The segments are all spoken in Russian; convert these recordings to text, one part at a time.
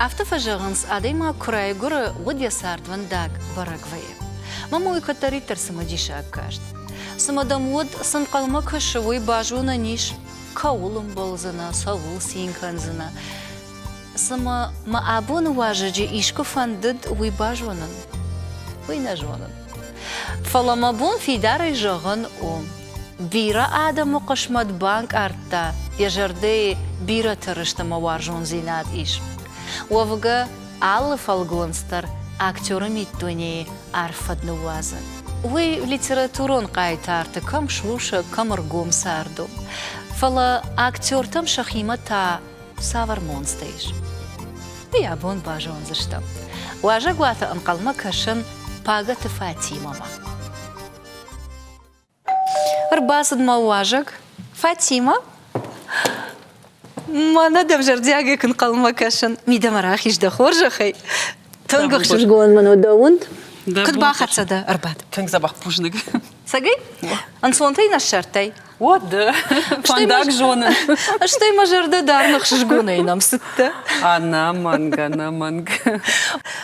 автофажагынс адайма курайгур удя сардвандаг барагвае. Мамой катаритер самодиша аккашт. Самадам уд санкалма кашевой бажуна ниш. Каулым болзана, савул синканзана. Сама маабун важаджи ишку фандыд уй бажунан. Уй нажунан. Фаламабун фидары жаган у. Бира адаму кашмад банк артта. Яжарды бира тырыштама варжун зинат иш. Уавга аллы фалгонстар актеры миттуни арфадны вазан. Уй литературон кайтарты кам шлуша камаргом сарду. Фала актер там шахима та савар монстейш. Биабон бажон заштам. Уажа гуата анкалма кашан пагат Фатимама. Рбасад ма уажак Фатима. Мана дамжардяга канкалма кашан. Мидамарах ижда хоржахай. Тангах Шжгон ману даунд. Кад бахатсада арбат. Танк забах пужник. Сагай? Ансонтай на шартай. Вот да. Фандак жона. А что има жарда дарнах шжгонай нам сытта? Ана манга.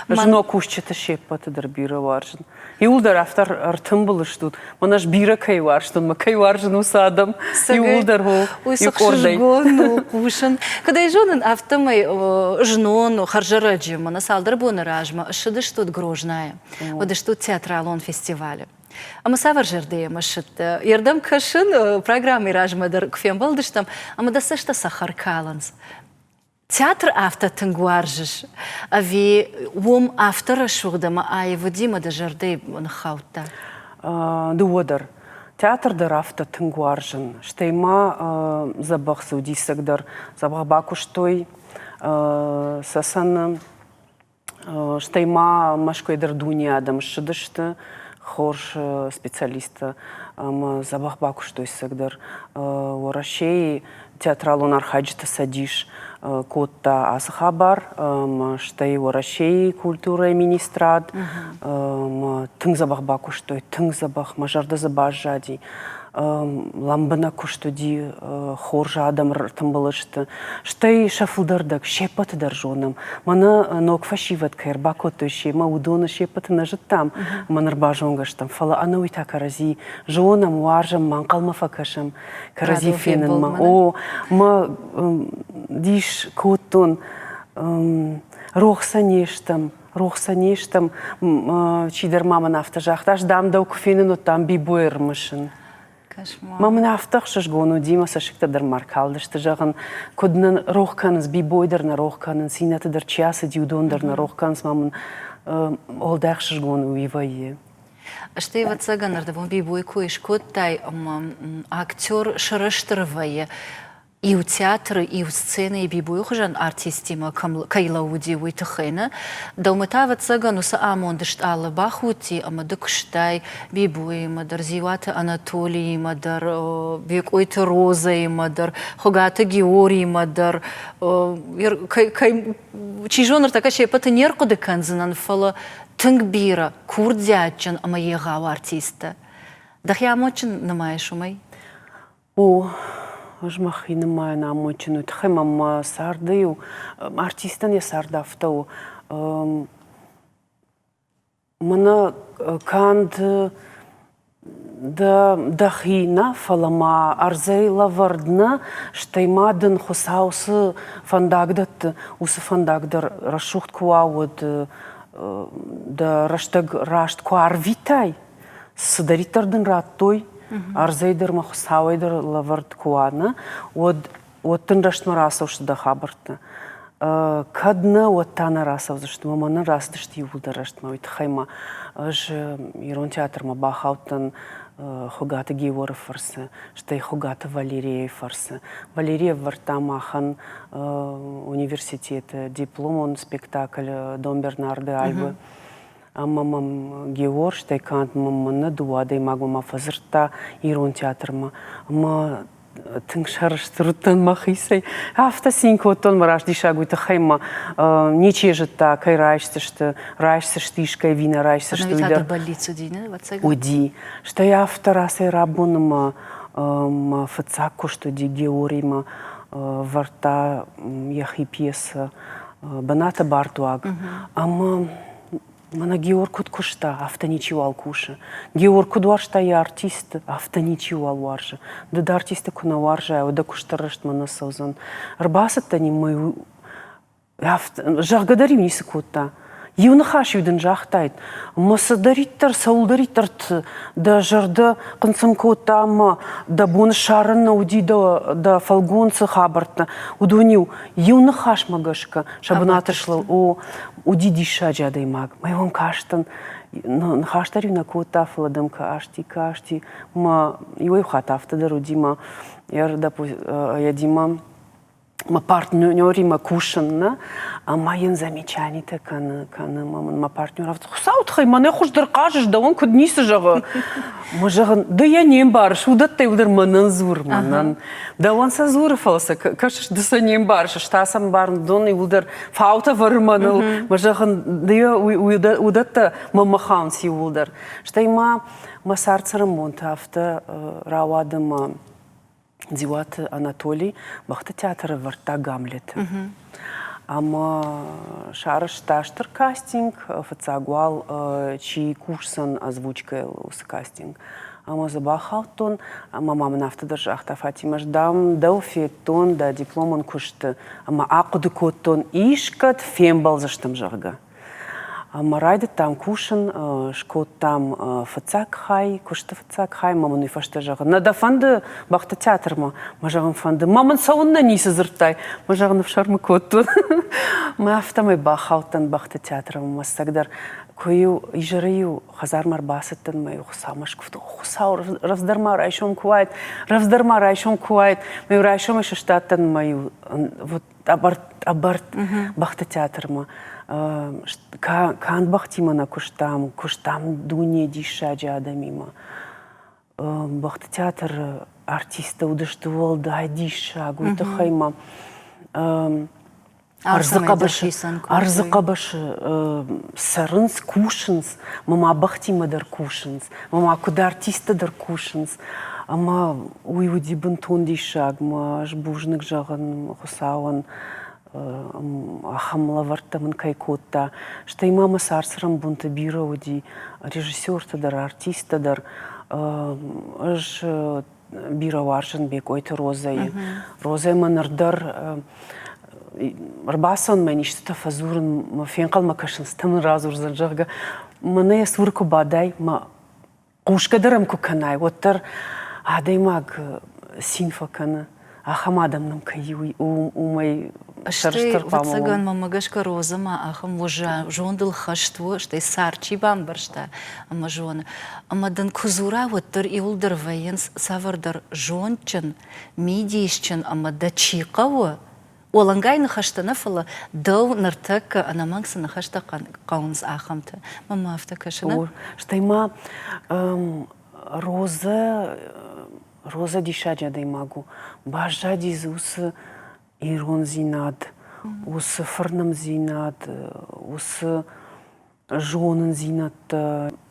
Жно кушчета шеппаты дар бира варжын. Юлдар автор артым булыштут. Манаш бира кай варштун, ма кай варжын усадам. Юлдар хо. Уйсак шжгону кушын. Когда жонын автомай жнону харжараджи, мана салдар буна ражма, шыды штут грожная. Воды штут театралон фестивале. Ама савар жердея машыт. Ярдам кашын программы ражмадар кфем балдыштам, ама да сашта сахар каланс. Театр автор тангуаржыш, а ви ум автора шугдама, а и Вадима да жердей нахаута. Дуодар. Театр дар автор тангуаржын. Штейма забах саудисагдар, забах бакуштой, сасан штейма машкой дар дуниядам шыдышты. Хорш специалиста забах бакуштой сагдар. Орашей театралон архаджита садиш. Котта асхабар, штай орашей культура министрад, тың забах бакуштой, тың забах мажарда забажади. Ламбана куштуди хоржа адам ртымбылышты. Штай шафылдардак шепаты дар жонам. Мана ног фашиват кайр бакотойши, ма удона шепаты нажыттам. Манар бажонгаштам. Фала ана уйта карази. Жонам, варжам, манкалма факашам. Карази фенен ма. О, ма диш коттон рохсанештам. Рохсанештам чидар мама нафтажахташ дам дау кфенен оттам бибойрмышын. Мамын автақ шашгону дима сашықта дар маркалдышты жағын көдінен роққаныз, бибойдарна роққанын, синаты дар чиясы диудондарна роққаныз мамын олдақ шашгону уивайе. Что и вот цаганарда, вон бибойку и шкоттай актер шарыштырвайе. И у театра, и у сцены, и бибуйхужан артистима кайлауди уйтахена. Далматава цагану са амондышт алла бахути, ама дыкштай бибуи, мадар зивата Анатолий, мадар бекойта Роза, мадар хогата Георгий, мадар чижонар така шепата нерко деканзанан фала тынгбира, курдячан, ама егау артиста. Дахя амочин намаешь умай? О, Жмахина моя нам очень тхемам сардаю артистан я сардафтау мана канд да дахина фалама арзей лавардна штеймаден хусаусы фандагдат усы фандагдар рашухт куауд да раштаг рашт куарвитай садаритарден раттой Арзайдер махусавайдер лавард куана, от тынрашна расов что да хабарта. Кадна от тана расов, за что мамана раз дышти юлдарашт мавит хайма. Аж ирон театр ма бахаутан хогата Георгий фарса, что и хогата Валерия фарса. Валерия вартамахан университет диплом он спектакль Дом Бернарды Альбы. Мамам Георг, что и кант мама надуада и магма фазерта ирон театр ма тыңшарыштырыттан махисай. Автосинкотон мараш дишагуйта хайма нечежета кай райшсышты ишкай вина райшсышты уйдар. Театр больницу дина вацага. Уди. Что я авторасай рабонама фацаку, что ди Георгий варта яхи пьеса баната бартуаг. Ама мана Георг кушта, автоничивал куша. Георг дуаршта я артист, автоничивал варжа. Да артисты куна варжа, да куштарышт мана саузан. Рбасат они мой жағгадари несі көтта. Юны хаш юдын жақтайд. Масадариттар, саулдариттар да жарды қынсым көтта ама да буны шарынна уди да фалгонцы хабартна. Удунил юны хаш магашка, шабынатышлы уди диша жадай маг. Майвам каштан хаштарю на көтта фаладым кашти. Ма юай хатафтадар удима. Я дима ма партнёри ма кушанна, а маен замечаний кана ма партнёров. Хусаут хай мане хуш дар кажеш да он куднисы жага. Ма жага да я нем барш, удаттай удар манан зур манан. Да он са зур фалса, кашеш да са нем барш, штасам барн дон и удар фаута варманал. Ма жага да я удатта ма махан си удар. Штай ма сарцарам монтафта равадама Диват Анатолий, бахта театра варта Гамлета. Ама шараш таштар кастинг, фацагуал чи курсан озвучка ус кастинг. Ама забахал тон, ама мама нафта держахта Фатимаш дам дауфи тон да дипломон кушты. Ама акуды кот тон ишкат фембал заштам жарга. Марайда там кушан, шкот там фацак хай, кушта фацак хай, маман уйфашта жага. Нада фанды бахта театр ма, мажаган фанды. Маман саунна нисы зыртай, мажаган в шармы котту. Ма автамай бахалтан бахта театр ма сагдар. Кою ижараю хазар марбасаттан маю хусамаш куфту. Хусау равздарма райшом куайт, Маю райшом шаштаттан маю вот абарт бахта театр ма. Кан бахтимана куштам дуне диша джадамима. Бахта театр артиста удыштывал да диша гуйта хайма. Арзыкабашы сарынс кушынс, мама бахтима дар кушынс, мама куда артиста дар кушынс. Ама уйуди бунтон диша, ма жбужник жаган хусауан. Ахамла вартамын кайкотта, что и мама сарсарам бунта бирауди, режиссер-тадар, артист-тадар, аж бирауаржан бек ойты розай. Розай манардар, рбасан мани что-то фазурын, фенкал макашын стамын разурзан жага. Мане сурку бадай, ма кушкадарам куканай, оттар адай маг синфа кана. Ахамадамнам каюй умай шарштар паму. Вацаган мамагашка розама ахам вожа жондыл хашту, штай сарчи бамбаршта ама жона. Амадан кузура воттар иулдар ваенс савардар жончын, мидишчын ама дачиқавы. Олангайны хаштана фала дау нартак анамангса на хашта қаунс ахамты. Мама автакашына? Штайма Роза дишаджа дай магу. Бажа диз усы ирон зинад, усы фырным зинад, усы жонын зинад,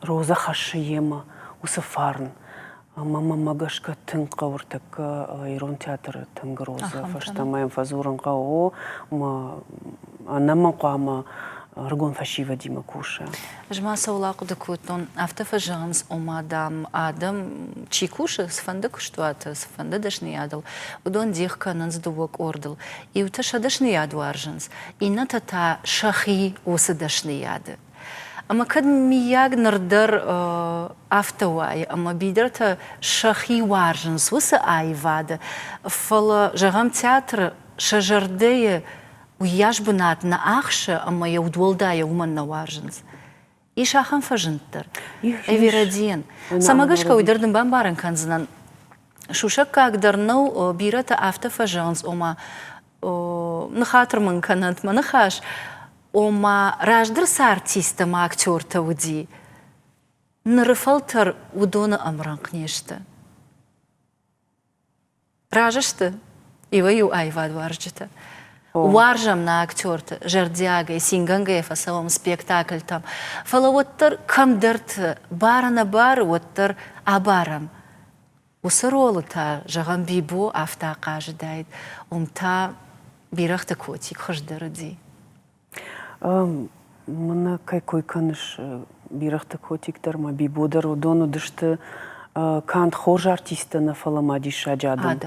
роза хашы ема, усы фарн. Мама магашка тын қауыртак ирон театры тыңғы роза. Фаштамайым фазурынға о, анаман қуама Ргон фашива дима куша. Жма саулаку декутон автофажанс омадам адам чикуша сфанда куштуата сфанда дашни ядал удон дихка нанздувок ордал и уташа дашни яду аржанс и натата шахи усы дашни яды. Ама кад мияг нардар автовай, ама бидерта шахи варжанс усы айвада фала жагам театр шажардея уяжбынат на ахша, ама я удволдая уман на варжанс. И шахан фажынттар. Эверадиен. Самагашка уйдырдым бамбарын канзынан. Шушак кагдарнау бирата автофажанс ома нахатырмын канант манахаш. Ома раждырса артиста ма актерта уди. Нарыфалтар удона амранг нешта. Ражашты. Иваю айвад варжита. Варжам на актерта, жардяга и синганга и фасовом спектакль там. Фалавоттар камдерт бара на бар, воттар абарам. Усаролы та жагам бибу афта каждайд. Та бирахта котик хождырыди. Мына какой каныш бирахты котиктер ма бибодер удону дышты кант хож артиста на фалама диша жадам.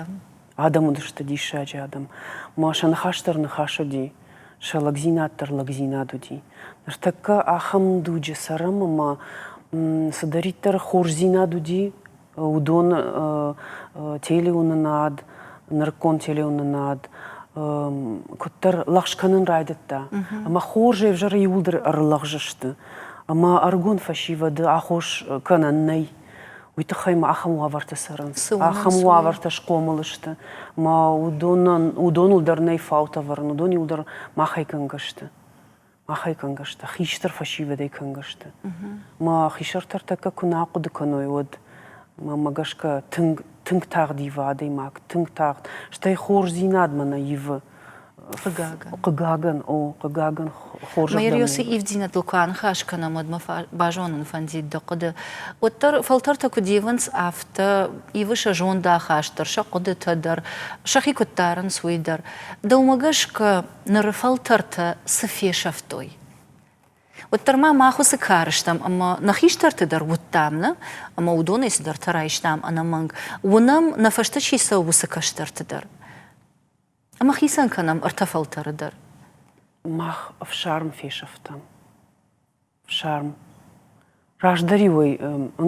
Адам удышты диша жадам. Машан хаштар на хашади. Шалагзинаттар лагзинадуди. Нартакка ахам дуджи сарама ма садариттар хож зинадуди. Удон телеунанад, наркон телеунанад. Коттар лахшканын райдытта. Ама хоже вжары юлдыр арлахжышты. Ама аргон фашивады ахош кананнай. Уйтахайма ахам уаварта саранс. Ахам уаварта шкомылышты. Ма удон улдарнай фаута варн. Удон улдар махай кангашты. Махай кангашты. Хиштар фашивадай кангашты. Ма хишартар така кунақуды каной од. Ма магашка тынг тағ дивады мак. Тынг тағ. Штай хор зинад мана ив. Қыгаган. Қыгаган хоржа. Майыр йосы ивдинат лукан хашкана мадма бажонын фандид доқыды. Оттар фалтар таку диванс афта ивыша жонда хаштар. Шақыды тадар. Шахи коттарын суйдар. Да умагашка нары фалтарта сыфе шафтой. Оттар ма махусы карыштам, ама нахиштарты дар вуттамна, ама удона исидар тарайштам, анаманг. Унам нафашта чиса убусы каштарты дар. Ама хисан канам артафалтары дар. Мах в шарм фешафтам. В шарм. Раждаривой,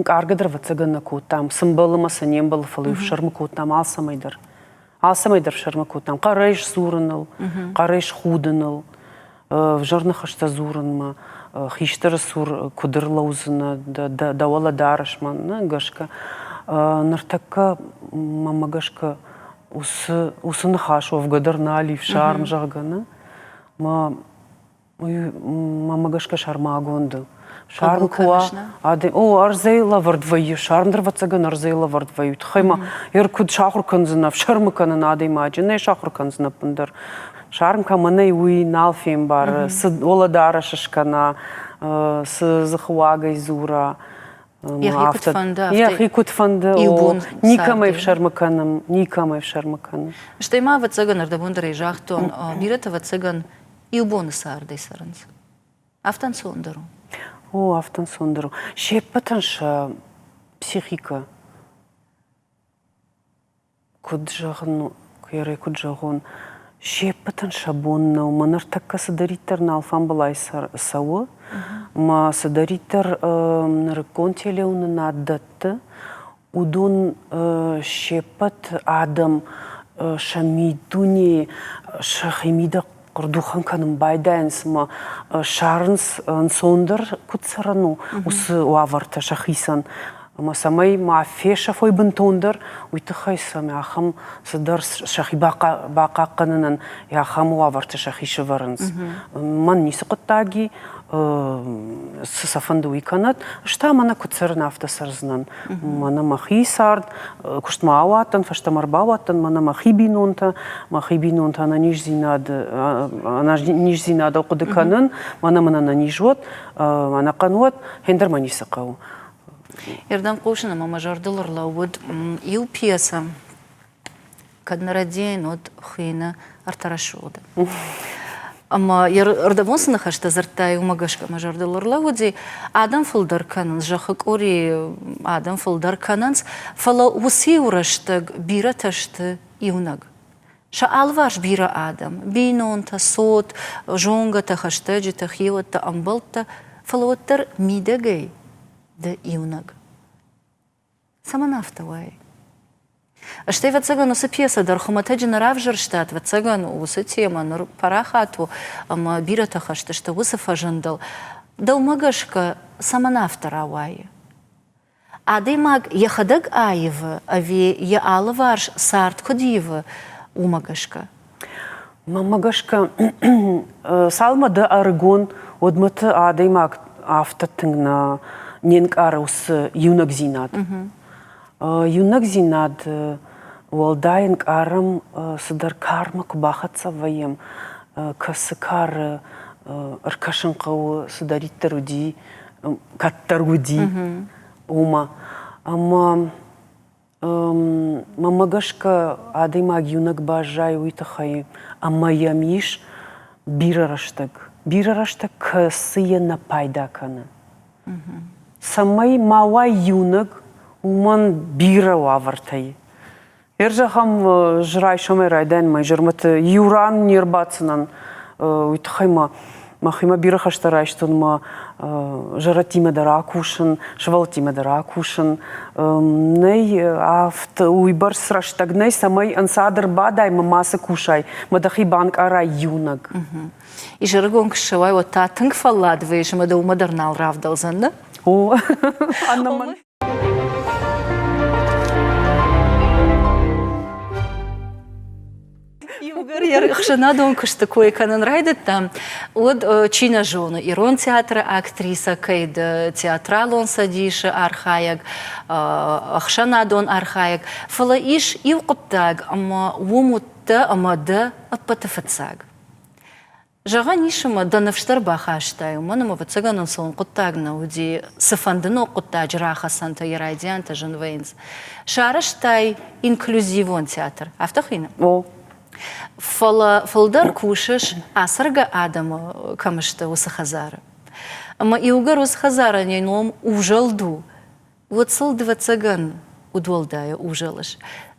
аргадар вацагана кутам, сымбалыма санембалы фалы в шармы кутам, алсамайдар. Алсамайдар в шармы кутам. Қарайш зураныл, қарайш худыныл, в жарнах ашта зуранма. Хиштар сур кудырлаузына давала дарашман, гашка. Нартака мамагашка усыны хашу в гадарнали в шарм жагана. Мамагашка шарма агонды. Шарм куа. Арзейла вардваю. Шармдар вацаган арзейла вардваю. Хайма еркуд шахур канзына в шармы канын адайма. Джинай шахур канзына пындар. Шармка мана уи налфем бар, с оладара шашкана, с захуагой зура. Яхикут фанда. Никамай в шармаканам, никамай в шармаканам. Что има вацаган ардабундар и жахтон, бирата вацаган илбон сардай саранс. Афтан сондару. Афтан сондару. Шепатанша психика. Куджагну, куярай куджагон. Шепатан шабонна, манар такка садариттар на алфан балай сауы, ма садариттар наркон телеуны наддатты, удон шепат адам шамидуни шахимида құрдухан каным байдайынс, ма шарынс сондар кутсарану, усы уаварта шахисан. Ама самай ма феша фой бынтондар, уйтахай сами ахам садар шахи бақаққанынан яхам уаварта шахишы варынс. Ман несі құттаги сафанды уйканат, шта мана күтсарын автосарзынан. Мана махи сард, күштма ауаттан, фаштамарба ауаттан, мана махи бинонта ана ниш зинада оқыды канын, мана нижвот, ана қануат, хендер манisi қау. Ердан қошына мама жардылырла өд ил пьеса каднарадейн от хыйна артарашуды. Ама ердавонсына хашта зартай умагашка мажардылырла өде адам фылдар канынс, жақық ори адам фылдар канынс, фала уси ураштаг бира ташты иунаг. Ша алваш бира адам, бинонта, сот, жонгата, хаштаджита, хивата, амбалта, фала оттар мидагай. Да иунаг. Сама нафтавай. А что вацаган усы пьеса дар хуматаджи наравжарштат, вацаган усы тема, нар парахату, ама биратаха, что усы фажандал. Да умагашка сама нафтаравай. А даймаг яхадаг аева, ави я алаварш сарт ходива умагашка. Мамагашка салма да аргон, одмата адаймаг автотынгна ненг арус юнак зинад. Юнак зинад уалдайнг арам садар карма кубахатса ваем касыкар аркашынқау садариттаруди каттаргуди ума. Ама мамагашка адаймаг юнак бажай уйтахай ама ямиш бирараштаг. бирарашта кысые на пайда каны. Самай мауай юныг уман бира вавартай. Ержахам жрай шомай райдан май жырматы юран нербацынан уйтхайма махима бира хаштарайштун ма жаратима дара кушын, швалтима дара кушын. Ней афт уйбар сраштагней самай ансадыр бадай мамасы кушай. Мадахи банк арай юныг. И жыргон кшывай вот та тынг фалладвыш, мада умадарнал равдалзан, да? О, аннаман. Югар ярыхшана дон кышты кое канан райдет там. Вот чина жону. Ирон театра актриса кейд театрал он садиша архаяк, ахшана дон архаяк. Фала иш ив куптаг, ама умутта ама да апатафацаг. Жага нишима да навштар бахаштай. Манама вацаганан сон куттаг науди сафандано куттаж раха санта ярайдианта жанвейнс. Шараштай инклюзивон театр. Автохина. О. Фалдар кушаш асарга адама камышта усахазара. Ама иугар усахазара нейном ужалду. Вот салдва цаган удвалдая ужалаш.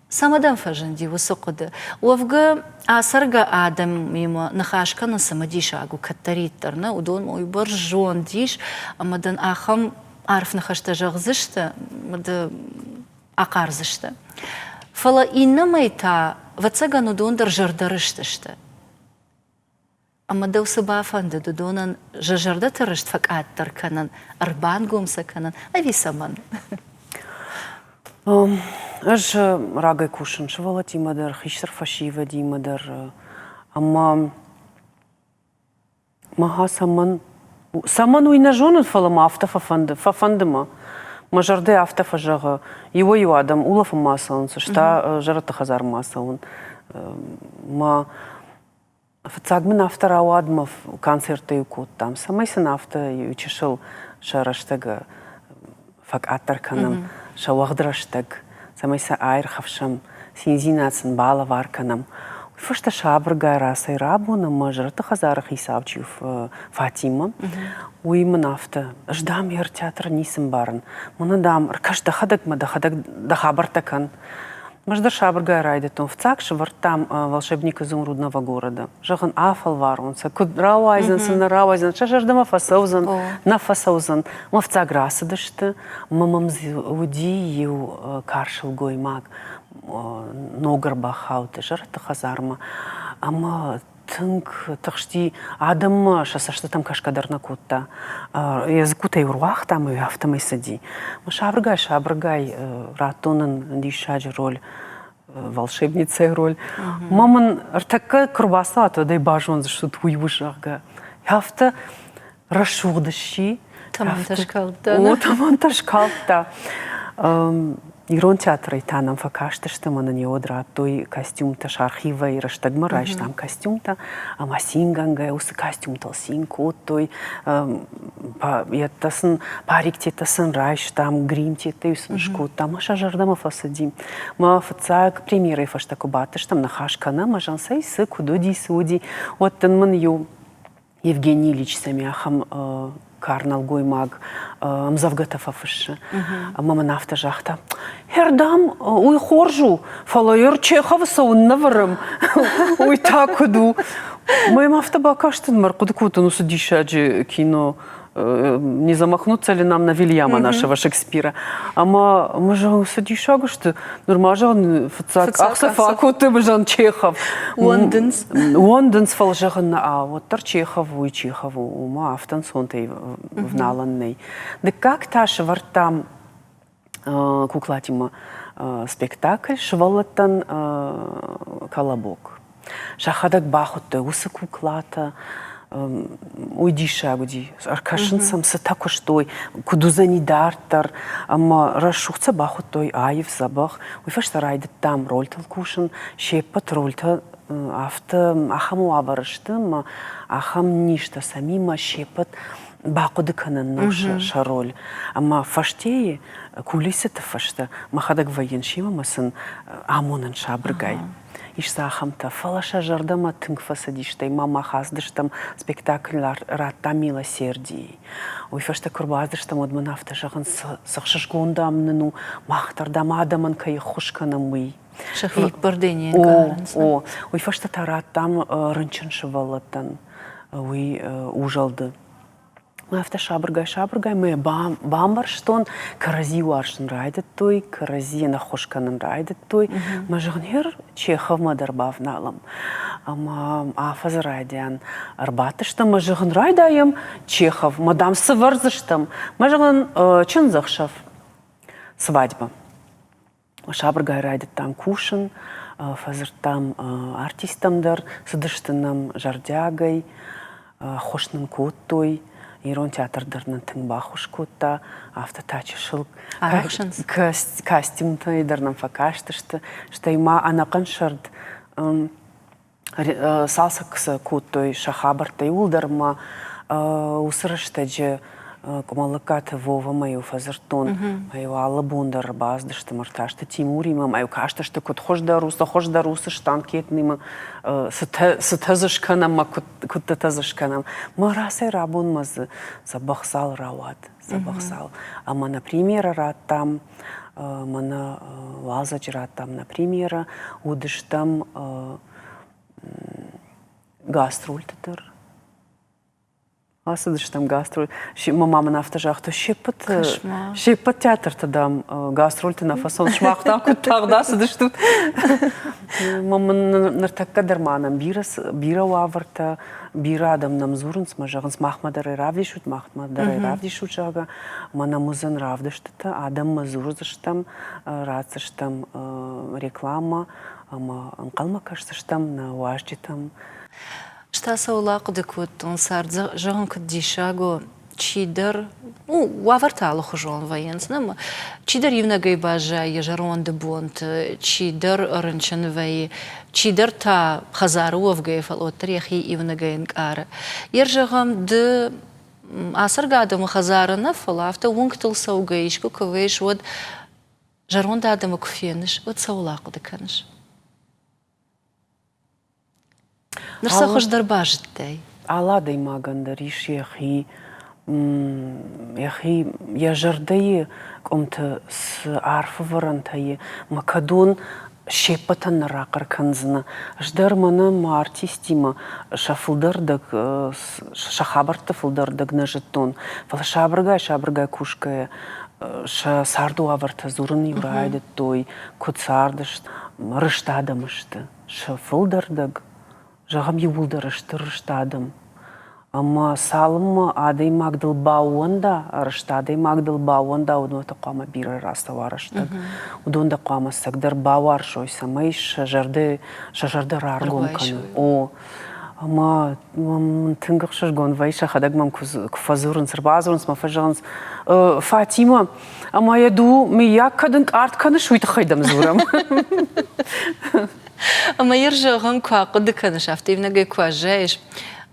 Самадам фажанди высокода. Уавга асарга адам мимо нахашка на самадишагу каттариттарна удон мой баржон диш амадан ахам арф нахашта жагзышта мада акарзышта. Фала иннамайта вацагану дондар жардарыштышты. Ама да усыба фанды дудонан жажарда тарышт факаттар канан, арбан гомса канан, ависаман. Аж рагай кушын, шывала тимадар, хиштар фашива димадар. Ама маха саман уйна жонын фалама афта фафандыма. Мажарды афта фажага. Его адам улафа масалын, сышта жарата хазар масалын. Ма фацагмын афта рауадмов концерты юкут там. Самайсын афта ючешыл шараштага фак аттарканам, шауагдраштаг. Самайса айр хавшам, синзинацын бала варканам. Фашта шабргай расай рабуна, мажарата хазара хисавчив Фатима. Уймын афта. Ждам ер театр нисым барын. Мынадам, ркаш дахадак дахабартакан. Маждар шабргай райдетон. Вцак швартам волшебник изумрудного города. Жаган афал варонса. Куд рауайзен, рауайзен. Шажардама фасаузан, на фасаузан. Мавцак расадышты. Мамамзи уди ю каршыл гоймак. Ногар бахауты, жарты хазарма. Ама тынк тахшти адам шасашты там кашкадарна кутта. Языкутай уруах там и автомай сади. Шабргай ратонын дишаджи роль. Волшебница роль. Маман артака курбаса атадай бажон за что твой вышага. Яфта рашудащи. Таман ташкалта. О, таман ташкалта. Ирон театра и танам факашты, что мы на него драт той костюм-то шархива и раштагмараш там костюм-то, а масинганга, усы костюм толсинку, той я тасын парик те тасын райш там грим те ты усмешку там аша жардама фасадим, ма фацак премьеры фаштакубаты, что там нахашкана, мажансай сы кудоди суди, вот тен ман ю Евгений Ильич самяхам карнал гоймаг мзавгатафа фышы. Мама нафта жахта. Хердам, уй хоржу, фалайыр Чехова сауннаварым. Уй такуду. Моим автобакаштын маркудыкутын усы дишаджи кино. Не замахнуться ли нам на Вильяма нашего Шекспира. Ама мы же судишагу, что нормально фацак ахсафакуты мы же Чехов. Лондонс фалжаган а вот тар Чехову и Чехову ума автансонтей в наланной. Да как та швартам куклатима спектакль швалатан колобок. Шахадак бахуты усы куклата. Уйдиша гуди, аркашын самсы також той, кудузани дартар, ама рашухца баху той айв забах, уйфашта райдет там рольтал кушын, шеппат рольта афта ахаму аварышты, ма ахам ништа самима шеппат باقود کنن شرول اما فشتی کولیست فشته ما خدک وین شیما مثلا آمونن شابرگای ایش ساخم تا فلاش جردم تنگ فسادیشته ماما خاص داشتم спектакль رات میلا سردی وی فشته کرباز داشتم ود من افته شغن سخشش گوندم نو ماختر دم آدمان که خوش کنم وی شخصی بردنی او وی فشته ترات دم رنچن شوالتن وی اوجلد ما افته شابرگای ما بامبرشتون کرازی وارشن رایدت توی کرازی نخوش کنن رایدت توی ما جغنیر چیخов ما در باف نالم اما آفز رایدیان ارباتشتم ما جغن رایدایم چیخов мадам сыварзыштым ما جغن چن زخشف свадьба шабргай райдет там кушен фазыр там артистамдар сыдыштыным жардягай хошнын кот той Ирон театрдарнын тыңбахуш кутта автотачышыл костюмты идарнын факаштышты штайма анакын шырд салсаксы куттой шахабартай улдарма усырыштаджы кумалыкаты вова мою фазыртон маю алы бундар баздышты мырташты Тимурима маю каштышты кут хош дарусы штан кетнима сытазышканам кутта тазышканам мырасы рабун мазы забахсал рават забахсал ама на премьера рад там мана лазач рад там на премьера удыштам гастрольтытыр Асыдыштам гастроль. Мама на автожахту шепот театр тадам гастрольты на фасон шмахтам куттагда сыдыштут. Мама нартакка дарманам бира ваварта бира адам нам зурынс мажагынс махмадары равдишут жага мана музын равдыштыта адам мазурзыштам рацыштам реклама ама анкалма кашсыштам на важжитам. Штаса улак декут он сардза жан кдишаго чидер вавартало хожон военснам чидер юнагай бажа ежарон де бонт чидер ранчен вай чидер та хазару авгай фалотрехи юнагай кара ержагам де асаргадам хазарана фалафта вунктул саугайшку квеш вот жарон да адам кфениш вот саулак деканш Нырса хождар бажыттай. Аладай магандар иш яхи яжардайы комты с арфы варантайы макадон шепатан рақыр канзына. Ждар мана ма артистима шафылдардак шахабарты фылдардак на жетон. Фала шабыргай кушкая ша сарду аварта зурын юрайды той куцардышт рыштадамышты. Шафылдардак Жағам юлдарышты рыштадым. Ама салым адай магдыл бауында, рыштадай магдыл бауында, удота қама биры раста варыштаг. Удонда қама сагдар бауар шой самай шажарды раргон каны. О, ама тынгық шашгон вай шахадаг мам куфазурын, сырбазурын, смафажығын. Фатима, ама яду мияк кадынк арт каны шуйты хайдам зурам. Ама ержаган кваку деканаш автивнагай кважаеш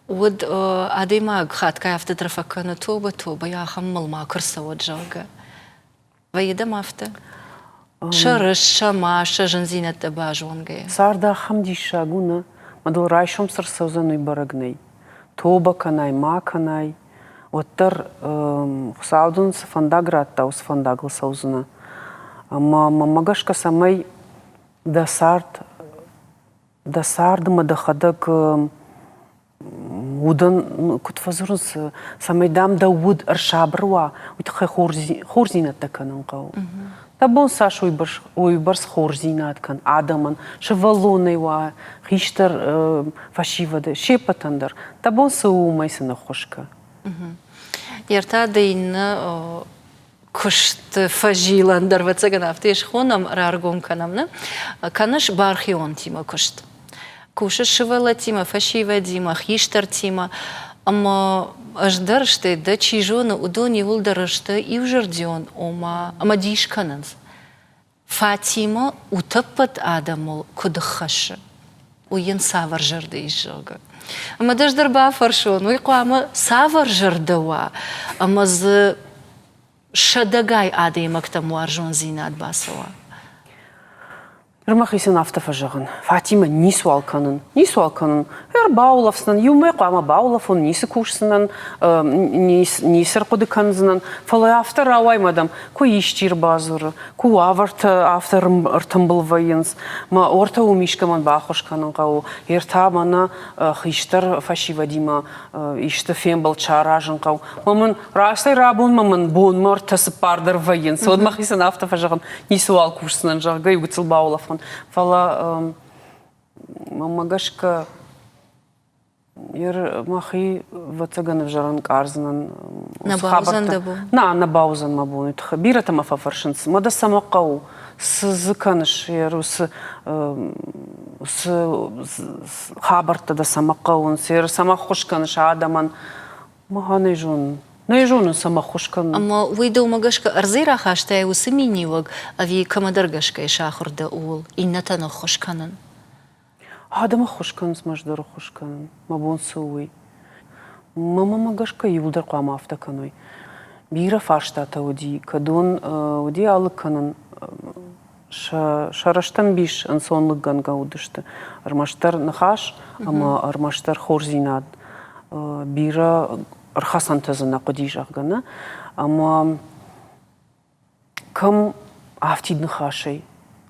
вот адема гхатка автотрафакана тоба я хаммал ма кырсавод жага ваида мафта шарыш шама шажанзина табажонгай Сарда хамдиша гуна мадул райшом сырсаузаной барагней тоба канай ма канай оттар хусаудун сфандаграт таус фандагл саузана ама мамагашка самай дасардыма дахадак удан кутфазурус самайдам да уд аршабруа утхай хорзинат таканан кау. Табон саш уйбарс хорзинат кан адаман шевалоной ва хиштар фашивады шепатандар. Табон сау майсана хошка. Ярта дейна кушт фажиландар вацаганафтеш хонам раргон канамна канаш бархион тима кушт. Куша шивала тима, фашива дима, хиштар тима, ама аждаршты, да чижона удони вулдарашты и ужардион ама дишкананс. Фатима утаппат адамол кудхаша. уен савар жарды изжога. Ама даждарба фаршон, уйқуама савар жардава, ама з шадагай адаймак таму аржон зинат басова. Рмахисан автофажаган. Фатима ни суалканын. Бауловснан, юмай қама Бауловун, нисы кушсынан, нисыр қудыканзынан. Фалы автор ауай мадам, ку иштир базыры, ку аварт авторым ыртымбыл вайынс. Ма орта умишкаман бахошканын қау. Ерта мана хиштар фашива дима, ишты фембал чаражын қау. Мамын растай рабун мамын бон мартасы пардыр вайынс. Одмахисан автофажаган ни суал кушсынан жағы, югыцыл Бауловун. Фала мамагашка ер махи вацаган вжаран карзанан на баузан дабу на баузан мабу итха бирата мафафаршинс мада самақау сызыканыш ер с хабарта да самақаун сер самахушканыш адаман маханы жун Найжону сама хушкан. Ама выйда магашка арзира хаштай усыминиваг, а ви камадаргашка и шахурда ул, и натано хушканан. Адама хушкан смаждару хушкан, мабун суй. Мама магашка юлдар қама автоканой. Бира фаштата уди, кадун уди алыканан. Шараштан биш ансонлык ганга удышты. Армаштар нахаш, ама армаштар хорзинад. Бира Архасан тазына қодижақ гана, ама кам автидны хашей.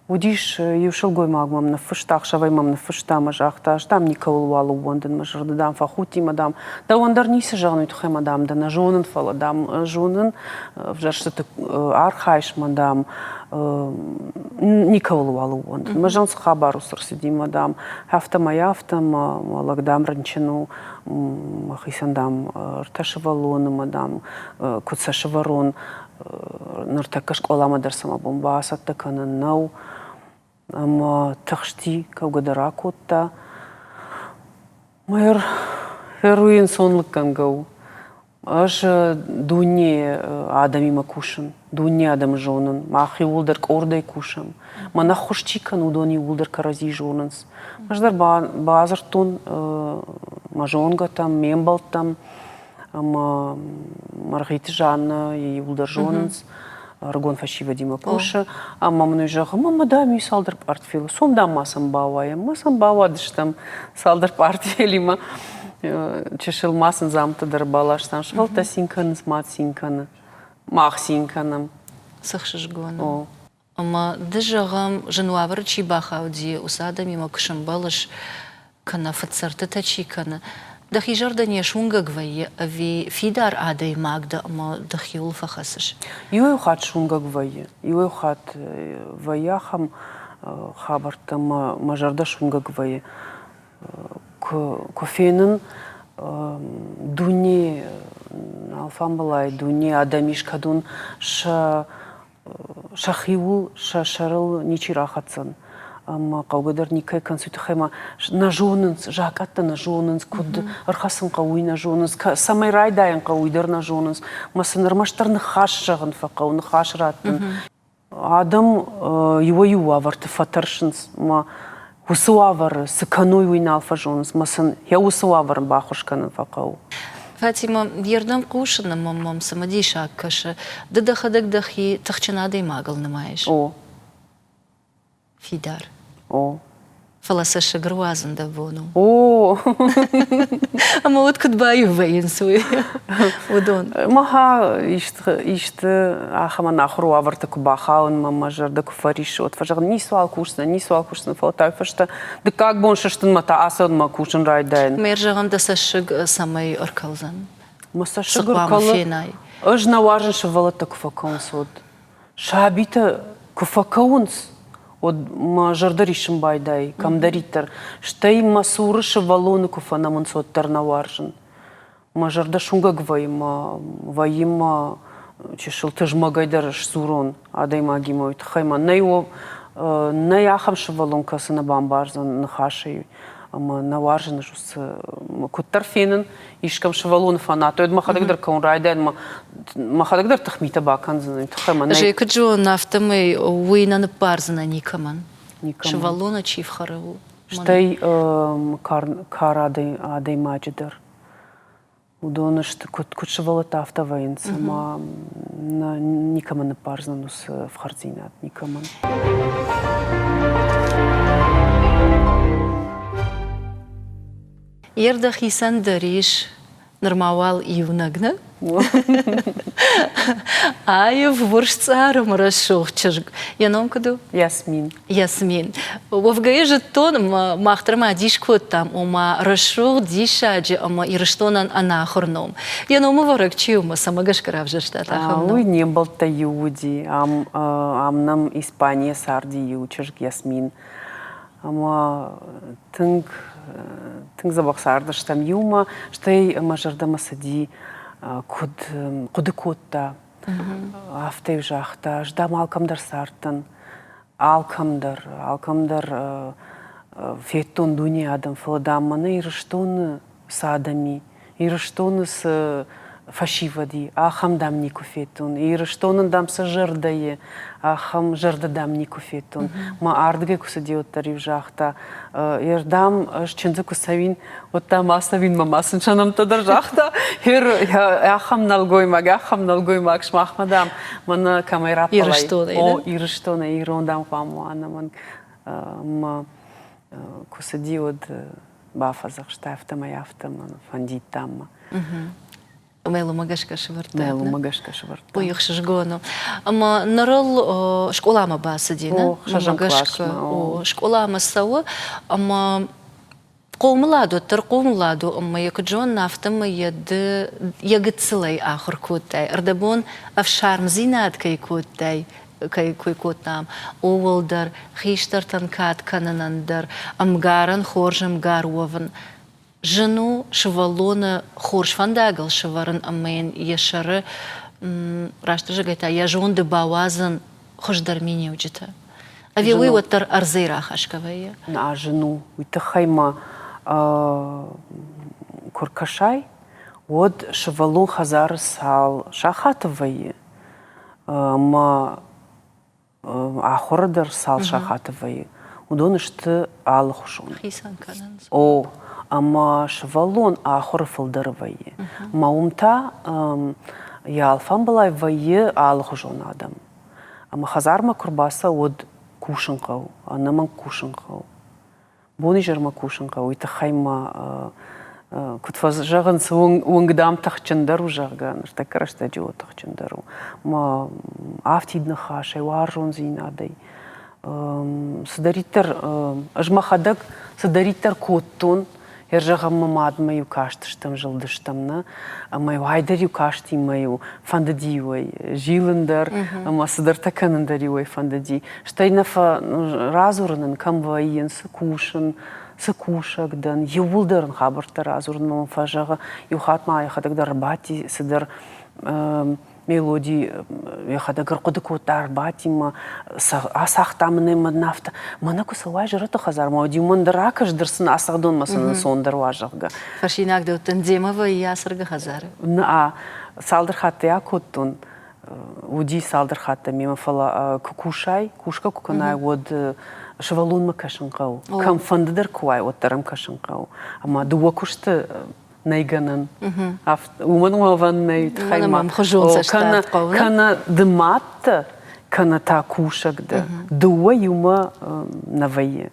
Удиш юшылгой магмам на фыштах, шавай мам на фыштама жақта, ждам никол валу вонден мажырды дам фахути мадам. Да ондар нисы жағны тухай мадам, да на жонын фала дам жонын, вжаршты архайш мадам, никол валу вонден. Мажанс хабару сырсиди мадам, автама яфтама, лагдам ранчину, махисандам рташевалоны мадам, куцашеварон, нартакаш колама дарсама бомбаса такана нау, ама тахшти каугадара котта, майор heroin сонлык кангау, аж дуне адами макушан, дуне адам жонан, махи улдар кордай кушам, мана хошчикан удони улдар карази жонанс, маждар базартун мажонга там, мембал там, ама Маргарита Жанна и Улдар Жонанс, Аргон фашива Дима Куша, ама мной жаха, мама да, ми салдар портфель, сом да масам бавая, масам бавадыш там салдар портфелима, чешил масын замта дарбалаш там, швалта синканы, смат синканы, мах синканым. Сахшиш гона. Ама дыжагам жануавар чибаха уди усада мимо кшамбалаш кана фацарта тачикана. Дахижарда не шунга гвае, ви фидар адай магда, ама дахиул фахасыш. Юэ хат шунга гвае, юэ хат ваяхам хабарта мажарда шунга гвае. Кофенын дуне алфамбалай, дуне адамишкадун шахиул шашарыл ничирахатсан. Ама қаугадар никай консуйты хайма на жонынс, жақатта на жонынс, куд архасын қауй на жонынс, самай райдайын қауйдар на жонынс, масын армаштарны хаш жағын фақау, на хаш раттын. Адам юа аварты фатаршынс, ма усуавары, сыканой уйна алфа жонынс, масын я усуаварын бахушканын фақау. Фатима, ердам кушана мамам самадиша каша, дахи тахчанадай магал намаеш. О. Фидар. О. Фаласаша груазан да вону. О. Ама вот кудбаю ваенсуй. Удон. Маха иште ахама нахру аварта кубахаун мама жарда куфариш от фажаг ни суал кушна фалтай фашта да как бон шаштын мата асан ма кушн райдайн. Мержагам да сашыг самай оркалзан. Масашыг оркалы. Аж наважен шавалата куфакаунс от. Шабита куфакаунс. От жардаришым байдай, камдаритар, штай масуры шавалоны куфана мансот тарнаваржын. Жарда шунга ваима чешил тыжмагайдар сурон, адай магимой тхайма. Най ахам шавалон касына бамбарзан нахашей, ама наваржын жус куттарфенын, ишкам шавалоны фанату. Эд махадагдар каунрайдайн, махадагдар тахмита баканзан, тхайма. Жейка джо нафтамай уйнаны парзана никаман. Шавалона чифхарау. Штей кар адей маджидер. Удоны что кучевала тафта воинца, ма никому не парзнанус в хардинат, никому. Ердах исан дариш нормавал юнагна. Айв воршцаром расшохчаж. Я нам каду? Ясмин. Ясмин. Вовгае же тон махтрама дишкот там, ома расшох дишаджи, ома ирштонан анахорном. Я нам воракчиума самагашкарав же штата хамно. Ой, не был то юди, ам нам Испания сарди ючаж Ясмин. Ама тынг забахсарды штам юма, штей мажарда сади куды котта, афтай жахта, ждам алкамдар сартын, алкамдар феттон дуниядам фладамманы ирыштоны садами, ирыштоны с фашивади, ахам дам нику феттон, ирыштонын дам с жырдае, ахам жырда дам нику феттон. Ма ардыге кусадиот тарив жахта, ирдам шчензы кусавин, вот там асавин мамасын шанам тадар жахта, ахам налгоймак шмахмадам, мана камайра палай. Ирыштоны, О, ирыштоны, ирондам хвамуана, ман кусадиот бафазах штафта маяфта, ман фандит тамма. Мелу магашка шварта. Мелу магашка шварта. Поїх шжгону. Ама нарол школама басадіна. О, шажам класма. Школама сау. Ама قوملادو تر قوملادو أما يكجون نافتم يجتسلي آخر كوتاي أردبون أفشار مزينات كي كوتاي كي كوتام أولدر خيشتر تنكات كننندر أمجارن خورج أمجار وفن جنو شوالون خورج فنداغل شوارن أمين يشر راشتر جايتا يجون دباوازن خوش درميني وجتا أبي ويوتر أرزيرا خاشكوية نعجنو ويتخيما كركشاي ود شوالون خزار سال شاخاتوي ما آخردر سال شاخاتوي ودونشت آل خوشون خيسان كاننز أو أما شوالون آخر فلدروي ما أمتا يالفان بلاي وي آل خوشون آدم أما خزار ما كرباسا ود كوشنقو أنا من كوشنقو بوني جرما كوشنقو يتخيما كنت فجأة وانقدام تخشندرو جاغان ارتكرش تجو تخشندرو ما عفتي دنخاشي وارجون زينا دي صدريتر اجما خدك صدريتر كوتون يرجع ماماد ما يكاشتش تم جلدش تمنا ما يوعيدر يكاشتي ما يو فنددي وي جيلندر ما صدر تكنندري وي فنددي شتينا رازورن كم وين سكوشن سكوشك دن يولدرن خبرت رازورن ما فجأة يخات ما يخدك درباتي صدر ميلودي يخدك رقدك وترباتي ما أساختامني ما نافتا ما نكو سواي جرت خزار ما ودي من دراكش درسن أساخدون مثلا صندر واجهك فرشيناك دو تنزيما ويا سرق خزار نا سالدر خاتة يا كوتون ودي سالدر خاتة ميما فلا كوكوشاي كوشكا كوكناي ود شوالون ما كشنقو كم فندر كواي وترم كشنقو أما دوا كشت نيجانن ومن وفن نيتخيما كان دمات كان تاكوشك ده دوا يوما نوية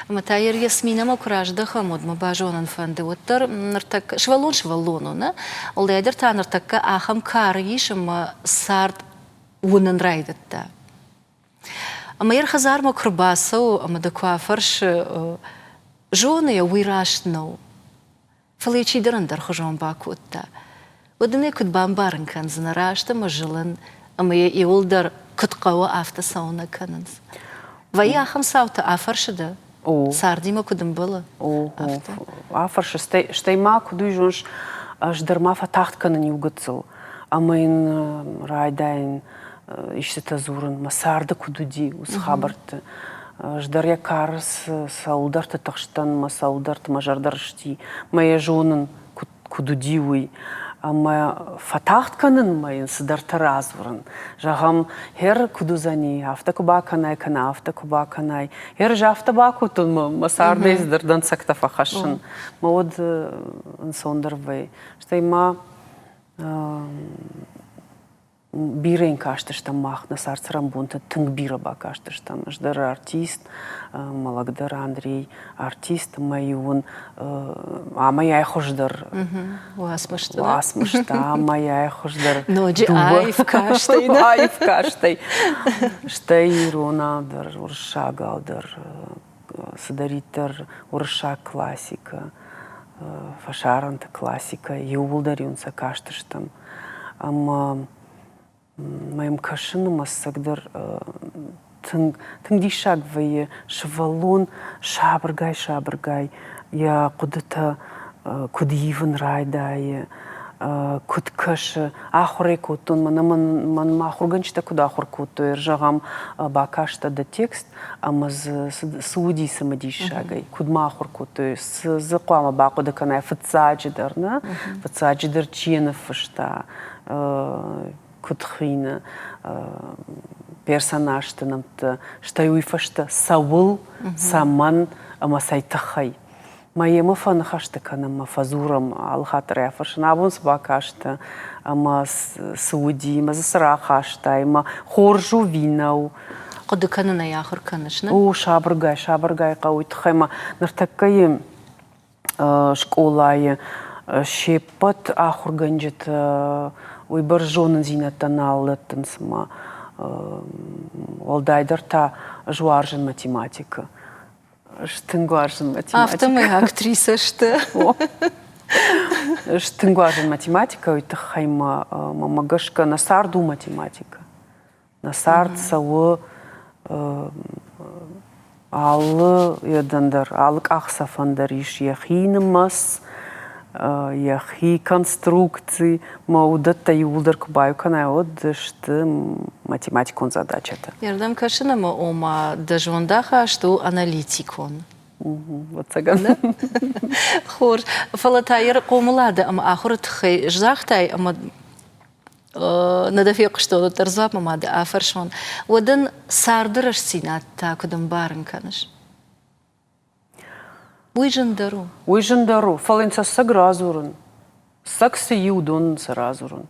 متاير ياسمينة ما كراج ده خمود ما باجونن فندي وتر نرتك شوالون نا والله يدر تا نرتك آخم كاريش ما صارت ونن رايدت ده أما يرخزار ما كرباسو أما دكوا فرش جوني ويراشتنو فليشي درندر خجون باكوتا ودني كنت بامبارن كان زنراشتا مجلن أما يولدر كنت قوة آفتا سونا كاننز ويا خمساوتا آفرش ده ساردي ما كدن بلا آفرش شتي ما كدو يجونش أجدر ما فتحت كانن يوغتسو أما إن رايدين إشتا زورن ما ساردا كدو دي وسخابرت جدر يا كارس ساودرت تخشتن ما ساودرت ما جردرشتي ما يجونن كدوديوي Ама фатахт канын майын сыдарта разурын. Жағам хер кудузани, афта кубаканай кана, афта кубаканай. Хер жафта бакутун масарды издырдан сакта фахашын. Ма од сондарвай. Штайма бирен каштыштам махна сарцарам бунта тынг бира ба каштыштам. Ждар артист, малагдар Андрей артист майун, а моя хождар. Уасмышты. Уасмышта, моя хождар. Ноджи айф каштай. Айф каштай. Штай ронадыр, уршагалдыр, садариттер урша классика, фашаранта классика, юлдар юнса каштыштам. Ама моим кашыным ассагдар тыңдишак вайы шывалун шабыргай. Я кудыта кудивын райдайы. Куд кашы ахурай кутун, ман махурганчта куда ахур куту. Иржагам бакашта да текст, ама сауди самадишагай. Куд махур куту. Зақуама бакуда канай фацаджидар, на? Фацаджидар чиенов фашта. Кудхина персонажты намты. Штай уйфашта савыл, саман, ама сайтахай. Моему фанахашты канама фазурам алхатра яфашын абунс бакашты, ама сауди, ма засарахашта, ама хоржу винау. Куды канына яхыр канышны? О, шабыргай қауйтхай, ма нартаккай школай шеппат ахурганжит уйбар жонын зинаттан аллаттын сыма. Олдайдар та жуаржын математика. Штынгуаржын математика. Автомай актриса шты. Штынгуаржын математика, уйты хайма мамагашка насарду математика. Насард сауы аллы едандар, алык ақсафандар иш яхинымас, яхи конструкции, маудатта юлдар кубаю канай одышты математикон задачата. Ярдам кашынама ома дажондаха что аналитикон. Вот цаган. Хор, фалатайыр қомылады, ама ахыр тхай жахтай, ама надафек что тарзап мамады афаршон. Одан сардыраш синатта кудам барын каныш. Уйжындару. Уйжындару. Фалынца сагразурын. Саксы юдон саразурын.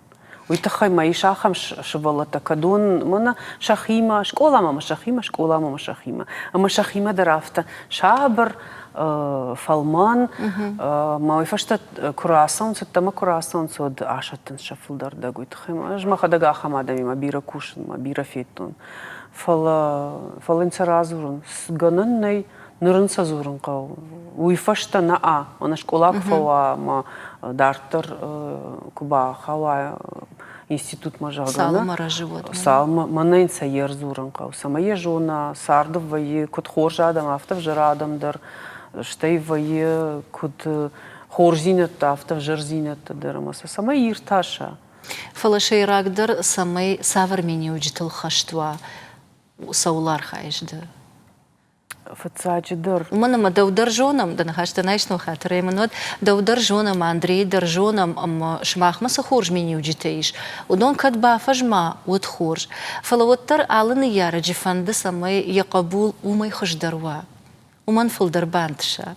Уйтахай мои шахам шывалата кадон, мана шахима, школа мама шахима. Ама шахима дарафта. Шабар, фалман, мауи фашта курасан, тама курасан, сод ашаттын шафылдар да гуйтахай. Жмаха дага хамадами, ма бира кушын, ма бира феттун. Фалынца разурын. Сганыннай нырын сазурын қау. Уйфашта на а. Она школа кфала, ма дартар куба хава институт мажагана. Салма раживот. Салма манайнца ерзурын қау. Сама ежона сардов вайы куд хоржадам, автов жирадамдар. Штай вайы куд хорзинат, автов жирзинат дарамаса. Сама ирташа. Фалашай рагдар самай савармени уджитыл хаштва саулар хайжды. Фацаджидар. Уманама даудар жонам, да нахашта найшну хатра иманот, даудар жонам, Андрей дар жонам, шмахмаса хорж мени уджитаиш. Удон кадба фажма уд хорж. Фалавоттар алыны яра джифанды самай якабул умай хождарва. Уман фалдар бантша.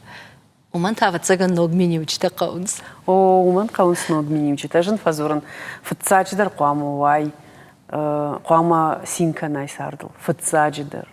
Уман тават цаган ног мени уджита қаунс. О, уман қаунс ног мени уджита. Жын фазуран. Фацаджидар қуама вай. Қуама синка найсардыл. Фацаджидар.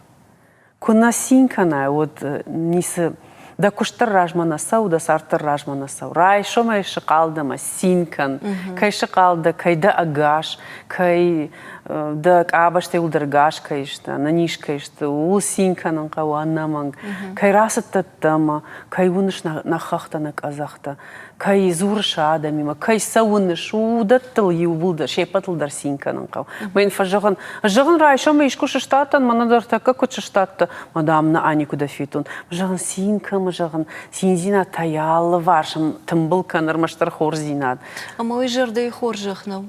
Куна синкана, вот нисы, да куштар ражмана сау, да сартар ражмана сау. Рай шома шакалдама синкан, кай шакалда, кай да агаш, кай да абаште улдаргаш, кай шта, нанишка шта, ул синканан кау аннаманг, кай расата тама, кай уныш на хахта на казахта, кай зурша адамима, кай сауныш, удаттыл юбулда, шепатылдар синканан кау. Мен фажаган, жаган рай шома ишкуша штатан, манадар така куча штатта, мадамна ани куда фитун. Жаган синка, жаган синзина таялы варшам, тымбыл канармаштар хорзинад. А мой жердей хоржахнау.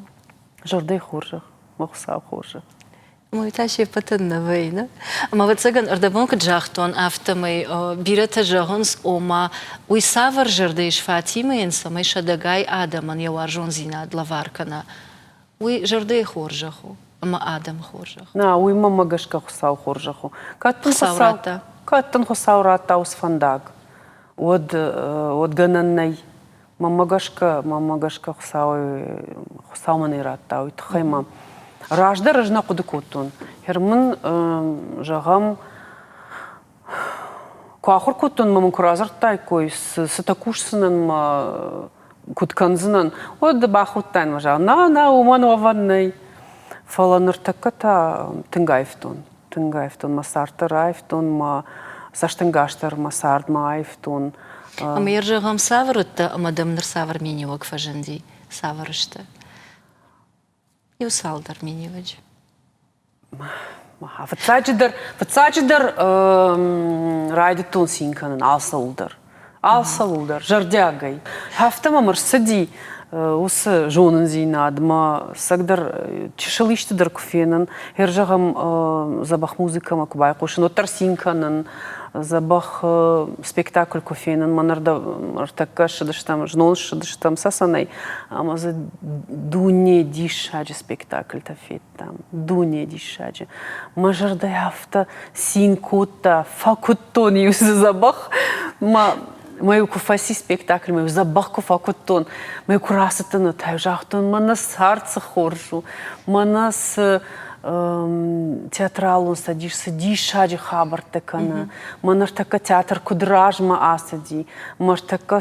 Жердей хоржах. Мохса хоржах. Муйташи патынна вейна. Ама вот цаган ардабонка джахтон автомай бирата жагонс ома уйсавар жердеш Фатима инсамай шадагай адаман яваржон зина длаваркана. Уй жердей хоржаху, ама адам хоржаху. На, уй мамагашка хусау хоржаху. Хусаурата. Каттан хусаурата ус фандаг. От гананнай. Мамагашка хусау манирата. Уй тхайма. Ражда рожна кудыкотун. Херман жагам куахор котун мамын куразыртай кой с такушсынын кутканзынын. От да бахуттан мажа. На уман ованнай. Фаланыртаката тынгаевтун. Тынгаевтун масартыраевтун ма саштынгаштар масард маевтун. Ама ержагам саврытта, ама дамныр савр минивак фажанди. Саврышта. Юсалдар миниваджи. Ватсачидар райдытун синканын алсалдар. Алсалдар, жардягай. Хафтама марсади усы жонын зинадма, сагдар чешылиштыдар куфенын, ержагам забах музыкама кубай кушын, оттар синканын, забах спектакль куфенын, манарда артака шыдыштам, жнон шыдыштам сасанай, ама за дуне дишаджи спектакль тафет там, дуне дишаджи. Мажардай афта синкота, факуттон юсы забах, мою куфаси спектакль, мою забах куфакуттон, мою курасытыны тайжахтон, манас сарцы хоржу, манас театралун садишься, дишаджи хабартакана, манаш така театр кудражма асади, маш така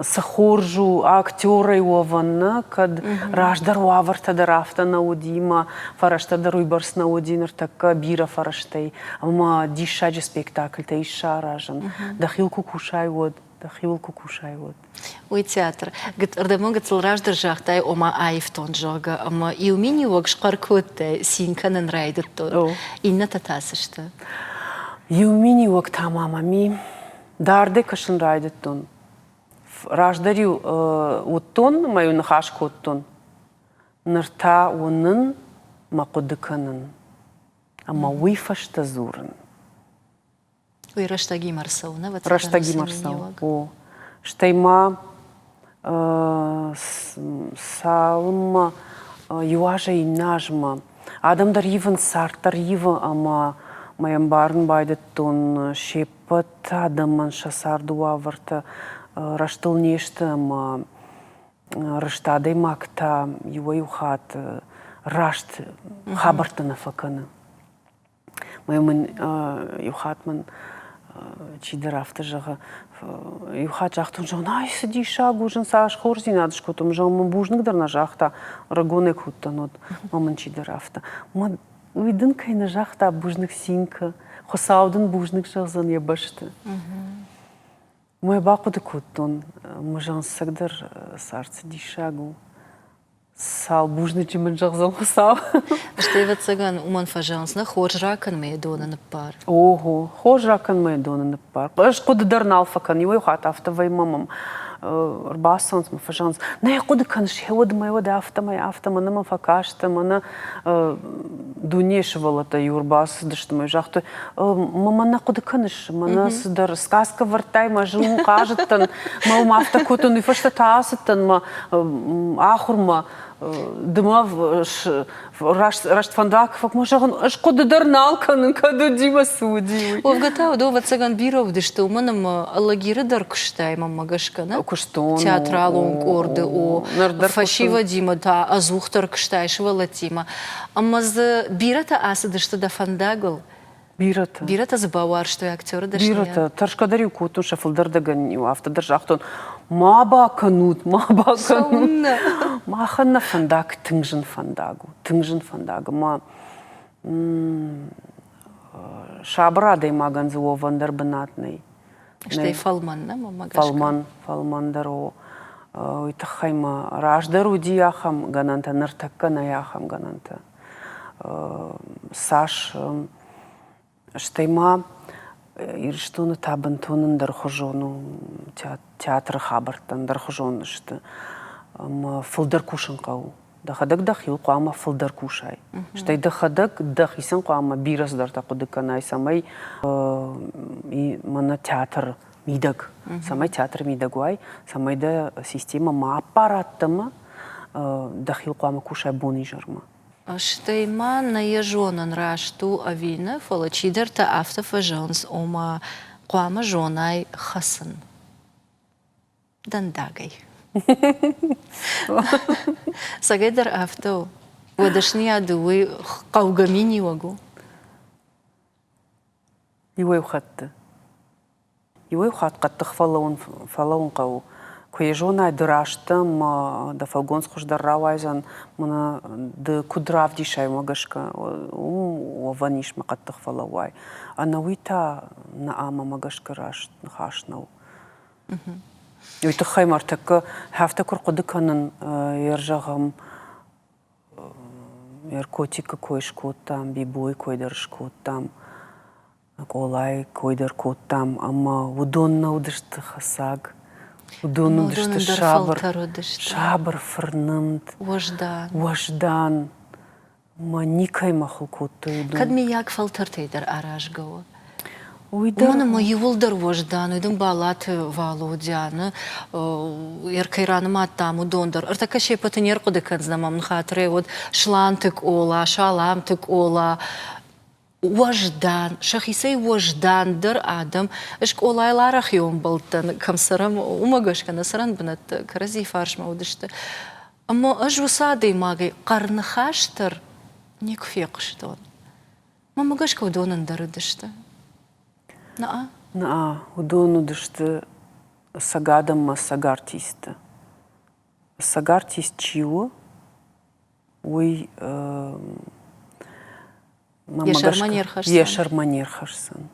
сахоржу актера йована, кад раждар уаварта дарафта наудима, фарашта даруйбарс наудинар така бира фараштай, ама дишаджи спектакль та иша ражан, дахилку кушайвод. Дахилку кушайвод. Уй театр. Гет ардамон гетл раждар жахтай ома айфтон жога, ама и умини вак шкаркотте синканын райдыттон. Инна татасышты. И умини вак тамамами дарде кашын райдыттон. Раждари уттон, маю нахашко уттон. Нырта унын макудыканын. Ама уйфашта зурын. Уй раштаги марсауна. Раштаги марсау. О. Штайма салма юажа и нажма. Адамдар иван сартар ива ама маям барн байдыттон шепат адаман шасарду аварта раштыл нешті ама раштадай макта юа юхат рашт хабартана факаны. Маямын юхатман чидерафта жага юхат жахтун жагын ай сиди шагу жын саш хорзи надыш котум жагын бужныгдар на жахта рагоне хуттанот мамын чидерафта ма уйдын кайна жахта бужнык синка хосаудын бужнык жагзан ебашты мой бакуды коттон мажан сагдар сарцы дишагу сал бужны чимын жагзан хосау. Штейват цаган уман фажансна хоржракан мейдона на пар. Ого, хоржракан мейдона на пар. Аж куды дарнал факан, его хат автовай мамам. Рбасонс ма фажанс. На я куды канш, хевод моего да автома на мафакашта, мана дунешевала та юрбас, да что мой жахто. Мама на куды канш, мана сдар сказка вартай, ма жун кажетан, ма ум автокотон и фашта таасетан, ма ахурма. Дымав рашт фандак, фак можаган аж куды дарналканын, каду дима суди. Овгатау дова цаган биров деште уманам аллагиры дар куштай мамагашкана. Куштон. Театралун корды о фашива дима та азухтар куштай швалатима. Амаз бирата асы деште да фандагл. Бирата. Бирата забавар, что я актер деште. Бирата. Таршкадарю кутун шафылдар даган автодар жахтон. Маба канут. Маханна фандак тыңжын фандагу. Тыңжын фандагу. Ма шабрадай маганзы о вандар банатный. Что и фалманна мамагашка. Фалмандар о. Уйтахайма раждару дияхам гананта, нартакка наяхам гананта. Саш штайма ирштуны табантунын дархожону театр хабартан дархожону шты. Фылдар кушын қау. دخدك دخيل قامة فلدر كوشاي شتي دخدك دخيسن قامة بيرس در تقود كناي سماي منا театр ميدق سماي театр ميدق واي سماي ده سيستема ما аппараттама دخيل قامة كوشاي بوني جرما Штейма на ежонан рашту авина фолачидер та автофажонс ома قوام жонай хасын. Дандагай. Сагайдар авто. Водашни адуи қаугамини вагу. يوي وخط قد فلون قو كويجونا دراشتم دا فالغونس خوش در راوایزن منا دا كدراف دي شاي مغشكا وفانيش ما قد تخفلواي انا ويتا نعاما مغشكا راشت نخاشنو ويتا خاي مرتك هافتكر قدكنن يرجغم يركوتيك كويشكوتام بيبوي كويدرشكوتام Колай, койдер коттам, ама удонна удышты хасаг, удонна удышты шабыр фырнымд, вождан, ма никай махыл котты удон. Кадми як фалтар тейдер араш гава? Мана ма юлдар вождан, уйдым балаты Володяны, еркайраны маттам удондар. Артака шепатын еркуды канзнамам нхатре, вот шлантык ола, шаламтык ола, وجدان شخصي وجدان در آدم إشك أولای لارخ يوم بلتن كم سرم ومجش كنا سرن بنت كرزي فارش ما ودشت أما أجو صادي ماجي قرن خاشتر نيك فيقش دون ما مجش كودون ندر دشت نا ودون دشت سجادم ما سجارتيست سجارتيست чего وي Ешар манер хашсан.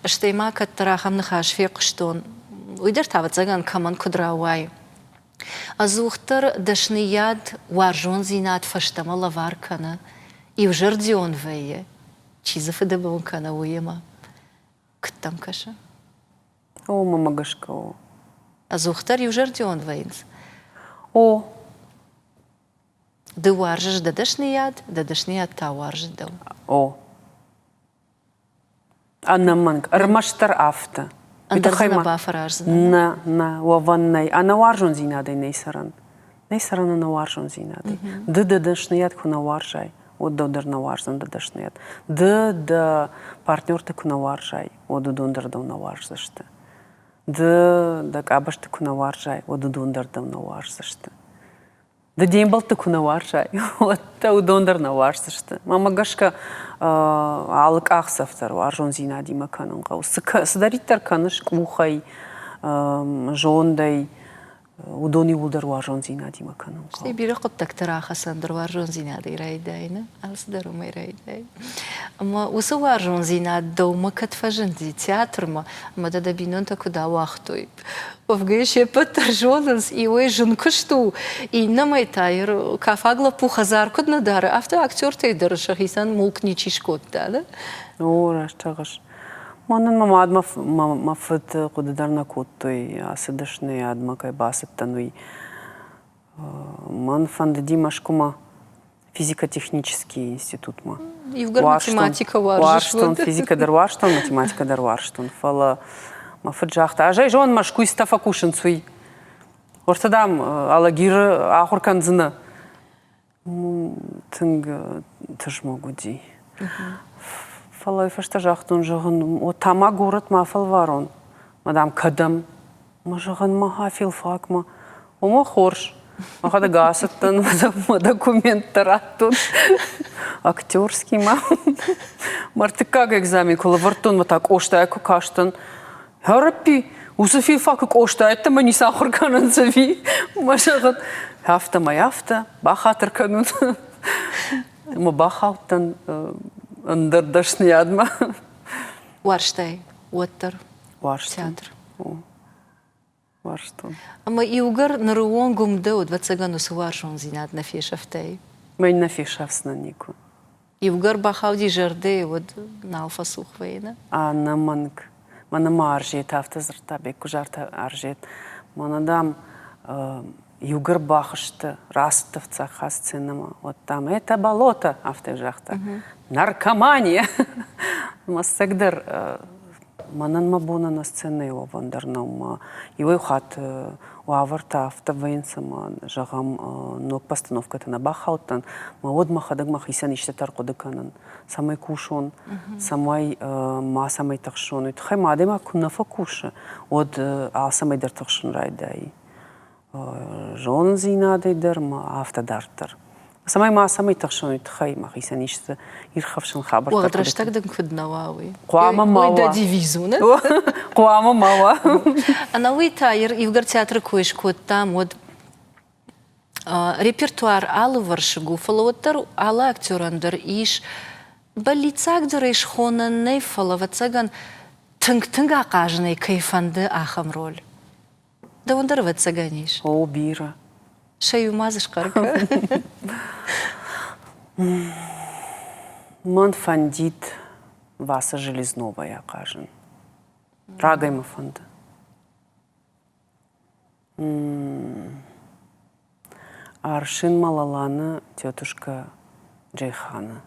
Штейма каттарахам нахаш фиqштон. Уйдер тават заган каман кудравай. Азухтар дашнияд варжон зинат фаштама лаваркана. И в жардион вее. Чиза федебон кана уема. Кттам каша. О, мамагашка о. Азухтар и в жардион вейнс. О. Да варжаш дадашнияд та варжаш дал. О. Анна манг. Армаштар афта. Андерзана бафараж зина. На ваваннай. Ана варжон зинадай нейсаран. Нейсаран ана варжон зинадай. Дадашнияд куна варжай. Вот додер на варжан дадашнияд. Да партнер-то куна варжай. Вот додер на варжашта. Да кабашты куна варжай, вот удондардам на варжашты. Да дембалты куна варжай, вот удондар на варжашты. Мама гашка алык ахсафтар варжон зинади маканын қау. Садариттар каныш кухай, жондай, удони улдар варжон зинади маканын қау. Штай бири қыптак тараха сандар варжон зинади райдайны, алсыдар умай райдай. Ама усы варжон зинад дома катфажынди театрма, ама да бинон таку да вахтой. Овгейше паттаржоныз и ой жынкышту, и намай тайр кафагла пухазар куднадары, авто актер тейдер шахисан мулкничишкот, да? О, раштагаш. Манын мама адма мафыт кудыдарна коттой, асыдышны адма кай басыттануй. Ман фандыди машкума физико-технический институт ма. Ивгар математика варжыш. Физика дар варштон, математика дар варштон. Фала мафыт жахта. Ажай жон машкуй стафа кушын суй. Ортадам алагир ахуркан зына. Тынг тыж могу ди. Фалай фашта жахтун жығын. О тама город мафал варон. Мадам кадам. Ма жығын маха филфак ма. Ома хорш. Махада гасаттан, ма документтар аттун. Актерский ма. Марты как экзамен, кола вартун ма так оштайку каштан. Харапи, усы филфак оштайта ма не сахурканын зави. Ма жығын. Хафта ма яфта, бахатыр канун. Ма бахаттан андардашны ядма. Варштай, оттар, театр. Варштон. Ама иугар наруон гумдау, двадцаганус варшон зинат на фишафтай. Мэй на фишафсна нику. Иугар бахауди жарды, вот на алфа сухвейна. А на манг. Манама аржет, автозырта бек кужарта аржет. Манадам югыр бахышты, растовца хасцинама. Вот там это болото автожахта. Наркомания. Массагдыр манан мабуна на сцене его вандарном. Его хат уаварта автовенсама жагам ног постановка-то на бахаутан. Маод махадаг махисан иштетар кодыканан. Самай кушон, самай ма самай тахшон. Ит хай мадема кунафа куша. Од самай дар тахшон райдай. Жон зинадайдар ма автодартар. Самай ма самай тахшон ит хай махисан иште ирхавшан хабар. Уаграштак дым куднавауи. Қуама мауа. Ой, да дивизу, не? Қуама мауа. Ана уй тайыр Ивгар театры койш код там вот репертуар алы варшыгу фалаваттар алы актерандыр иш балицагдыр иш хонан ней фалаватсаган тынг-тынг ақажынай кайфанды ахам роль. Да ондар ватсаганиш. О, бира. Шаю мазыш карка. Ман фандит Васа Железнова я кажен. Рагайма фанда. Аршин Малалана тетушка Джейхана.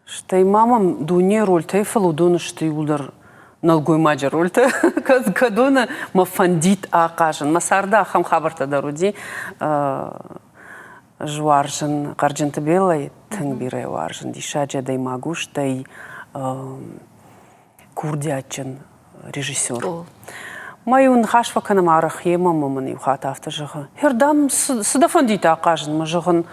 Штай мамам дуне роль тайфалу дона штай улдар налгой маджа роль та кадона ма фандит акажен. Масарда хам хабарта даруди жуаржен гарджента белай тангбире варжен дишаджа дай магуш дай курдячен режиссер. Майун хашва канам арахема мамани хат автожага. Хердам суда фандит акажен мажаган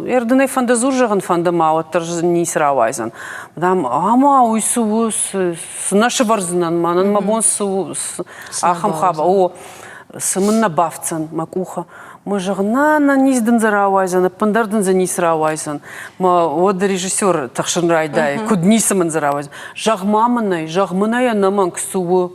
ердынай фандазур жаган фандама оттар не сравайзан. Мадам ама уйсу наши варзынан манан мабон ахам хаба. О сымынна бафцан макуха. Мажагна на низден заравайзан, пандарден за не сравайзан. Ма вот режиссер тахшын райдай, куднисымын заравайзан. Жагманай анаман ксуы.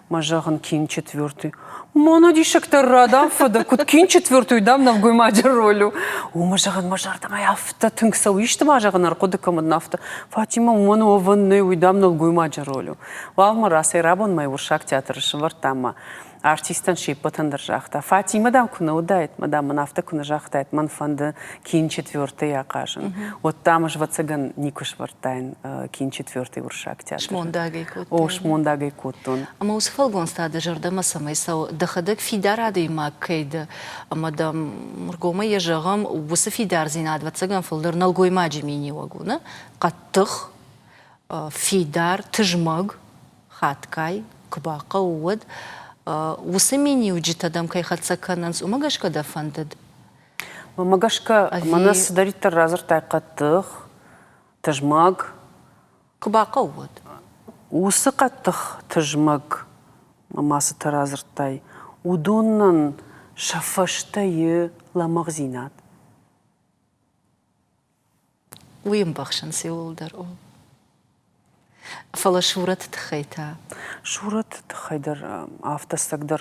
Мажаган кин четвертый. Мана дишектор радам фада, куд кин четвертый дам на вгой маджа ролю. О мажаган мажарда моя авто тынксау ишты мажаган аркоды камад нафта. Фатима мана ованны уйдам на вгой маджа ролю. Валма раз и рабон мой ушак театр швартама. Артистан шипотан держахта. Фатима дам куна удает, мадам нафта куна жахтает, ман фанда кин четвертый я кажен. Вот там ж вацаган никуш вартайн кин четвертый уршак театр. Шмондагай кот. О шмондагай коттон. Ама усфалгон стада жардама самай сау дахадак фидар ады ма кейда. Мадам мургома ежагам усы фидар зинад вацаган фалдар налгой маджи мини вагуна. Каттых фидар тыжмаг хаткай кбака уад. Усымени уджит адам кай хатсакананс умагашка да фандад. Магашка манас дариттар разыртай каттых, тыжмаг. Кбака уад. Усы каттых тыжмаг мамасы таразыртай. Удуннан шафаштайы ламаг зинат. Уйым бахшан сеулдар о. Фала шурат тхайта. Шурат тхайдар автосагдар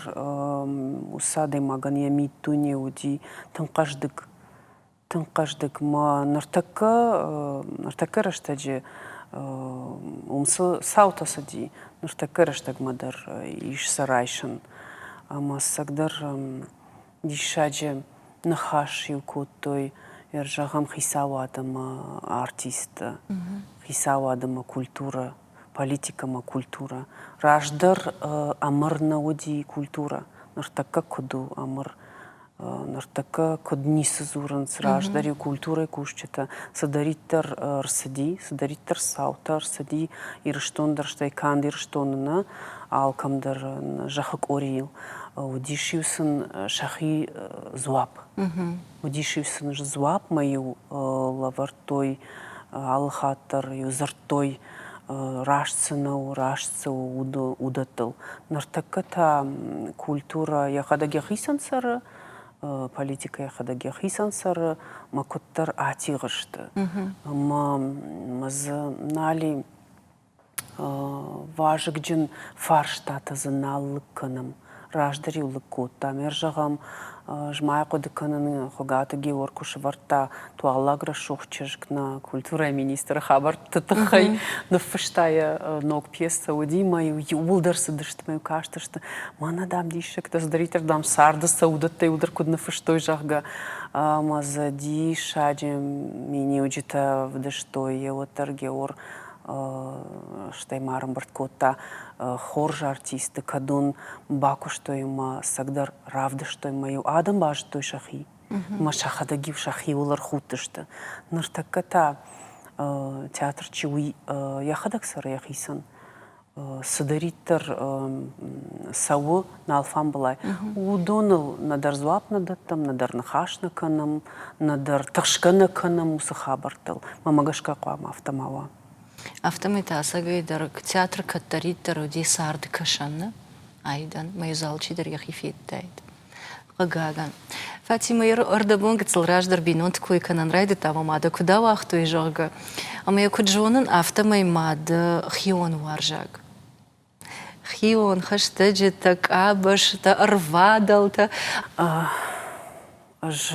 усады маган ямит туне уди тынкаждык ма нартака раштаджи умсы саутасади нартака раштаг мадар иш сарайшын ама сагдар дишаджи нахаш юкуттой ержагам хисау адама артист хисау адама культура политикама культура. Раждар амыр науди культура. Нартака коду амыр. Нартака коднисы зуранс. Раждари культура кушчета. Садариттар рсади, садариттар саута рсади. Ирштондар штайканд ирштонына. Алкамдар жахак орил. Удишивсын шахи зуап. Удишивсын зуап мою лавартой алхаттар юзартой. Рашцынау, рашцыу удатыл. Нартаката культура яхадаге хисансары, политика яхадаге хисансары, макоттар атиғышты. Мазы нали важык жын фарштаты зыналлық кыным. Раждари улық котта. Мержағам жмай кодыканын хогата Георг Ушварта туаллагра шухчежкна культура министра хабар тытыхай нафыштая ног пьеса удима и улдырсы дыштмай каштышты манадам дишек да зритель сарда саудаттай удар куд нафыштой жахга мазади шаджем мини уджита вдыштой отар Георг штаймарым барткота хоржа артисты кадун баку что има сагдар равды что имаю адам баш той шахи ма шахада гив шахи улар хутышты ныртакката театр чуи яхадак сара яхисан садариттер савы на алфам былай удоныл надар зуап надаттам надар нахашна канам надар ташкана канам усахабартыл мамагашка куама автомава Автомата сагайдар театр каттариттер уди сарды кашанна айдан майзалчидер яхифиттайд. Гагаган. Фатима ордабон гцлраждар бинонт кой канан райды тамамада куда вахту и жога. А моя куджонын автомай мад хион варжаг. Хион хаштаджи так абаш та арвадалта. Аж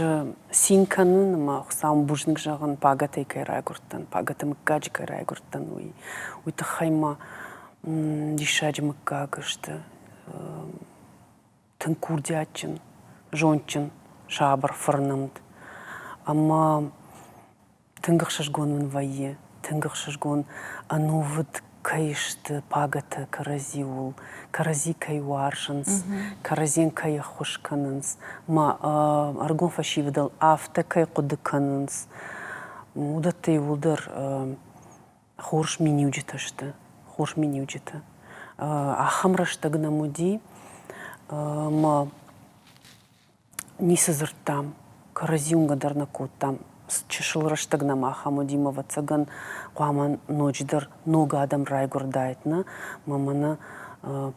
синканын ма сам бужник жагын пагатай кайрай гуртан, пагатым гадж кайрай гуртан уй тахайма дишаджи мыккагышты, тынкурдячын, жончын, шабар фырнымд. Ама тынгых шашгонын вайе, тынгых шашгон анувыд кайышты пагата каразиул, карази кай варшанс, каразин кай хошкананс, ма аргон фашивдал афта кай кудыкананс, удатый улдар хорш минюджиташты, хорш минюджита. Ахамраштагна муди, ма нисазыртам, каразиунга дарнакоттам, чешылраштагна махамудимова цаган куаман ночдар нога адам райгурдайтна мамана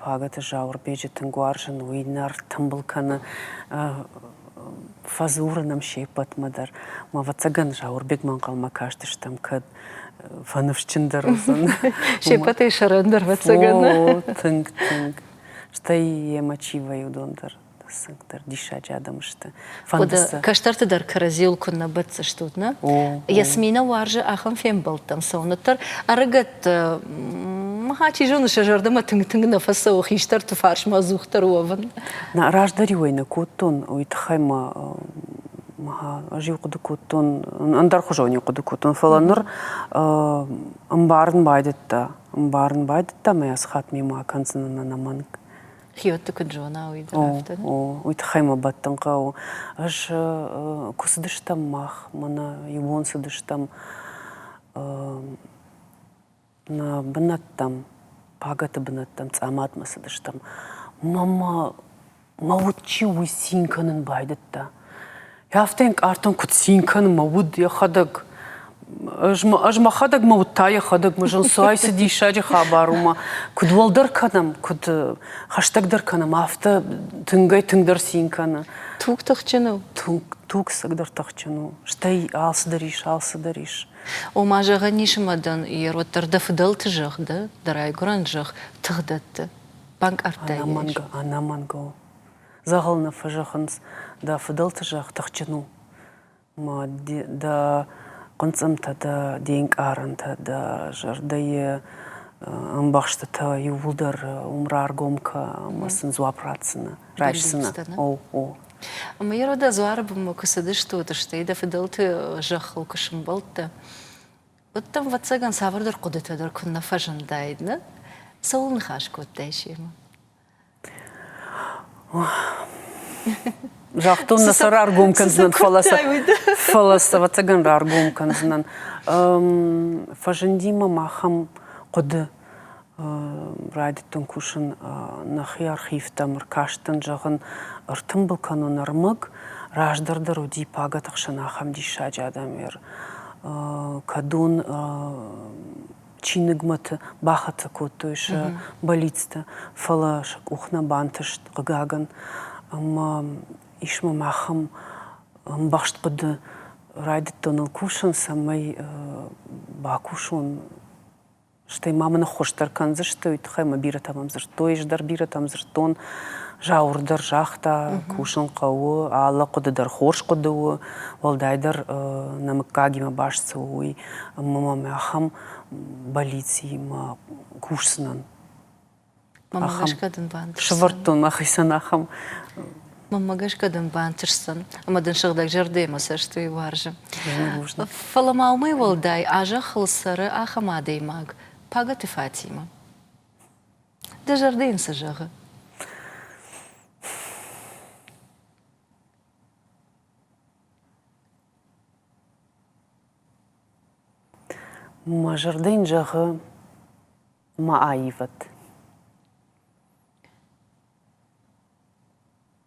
пагата жаур бежетин гуаржан уйнар тымбылканы фазуранам шейпатмадар мава цаган жаур бегман калма каштыштам кад фанывчиндар узын Шейпатай шарандар ва цаган. Тынг штай емачивай удондар сыңдар дишаджи адамышты. Каштарты дар каразил кунна бытса штутна. Ясмина варжы ахам фем болтам саунаттар. Арагат махачи жоны шажардама тынг-тынг нафаса охиштар туфарш мазухтар уаван. На раждари уйна куттун уйтхайма маха жив куды куттун андар хужони куды куттун фаланыр амбарын байдытта маяс хат мима канцынына наманг. Хиотты куджона уйдырафтын. Уйтхайма баттанға аж кусыдыштам мах, мана ювон сыдыштам на бынаттам, пагаты бынаттам, цаматма сыдыштам. Мама маутчи уй синканын байдытта. Яфтенк артон кут синканын мауд яхадаг. Аж махадаг маутая хадаг мажан сайсы дишаджи хабарума кудвалдар канам куд хаштагдар канам афта тынгай тынгдар синкана Тук тахчыну. тук сагдар тахчыну штай алсыдариш О мажага нишмадан ероттар дафдал тыжах да дарай гранжах тыгдатты. Банк артай. анаманго загална фажаханс дафдал тыжах тахчыну ма да Концамта да деньг аранта да жардае амбахштата ювулдар умра аргомка масын зуапрацына райшсына. Ама ерода зуарбым кысады что-то, что и дафдалты жахал кышымбалты. Вот там ватсаган савардар кудытадар кунна фажандайдна. Саулны хашку оттайшима. Жахтун насар аргумканзынан фаласа ватсаган аргумканзынан. Фажандима махам куды радиттон кушын нахи архивта мыркаштын жағын ыртым бұлканын армык раждардар уди пагатықшын ахам дишаджи адамер. Кадун чиныгматы бахата коттойшы болицта фала ухна бантышт гаган. Ама ишма махам башт куды радиттон кушын самай бакушун Штей маманы хоштар канзы штойт, хайма бира тамамзыр тойждар бира тамзыр тон, жауырдар жақта, кушын қауы, ала қодыдар хош қодуы, валдайдар намыккагима башцы уй, мамаме ахам балицима кушсынан. Мамагаш кадын бантырсан. Шывырттон ахайсан ахам. Мамагаш кадын бантырсан. Амадан шығдаг жардемаса штуй варжы. Фаламаумай валдай, ажа хылсары ахамадей маг. Пага ты Фатима. Да жардемса жағы. Ма жарден жағы ма айват.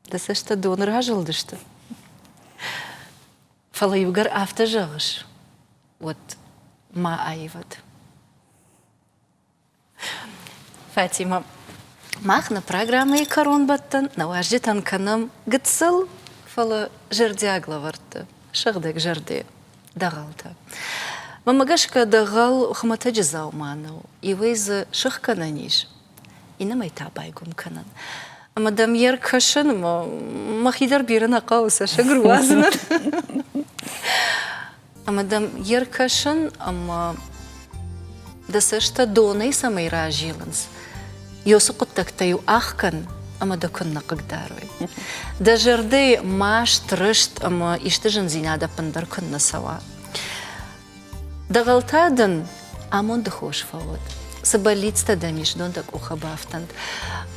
Да сәшті доныр ажылдышты. Фалайвгар авто жағыш. Вот ма айват. Фатима, махна программы и корон баттан, на важдетан канам гыцыл фала жардягла варты, шагдек жарде, дағалта. Мамагашка дағал хмата джизау манау, и вейзы шых кананиш, и намай табайгум канан. Мадам ер кашын, махидар бирана қауса шагруазынан. Мадам ер кашын, да сәшті донай самай ражиланс. Йосы құттақтаю аққан, ама да күнна қығдаруй. Да жарды маш трышт, ама ішті жын зинада пындар күнна сава. Да ғалтадын амон да хош фауд. Сабалицта да мишдон так ухабафтанд.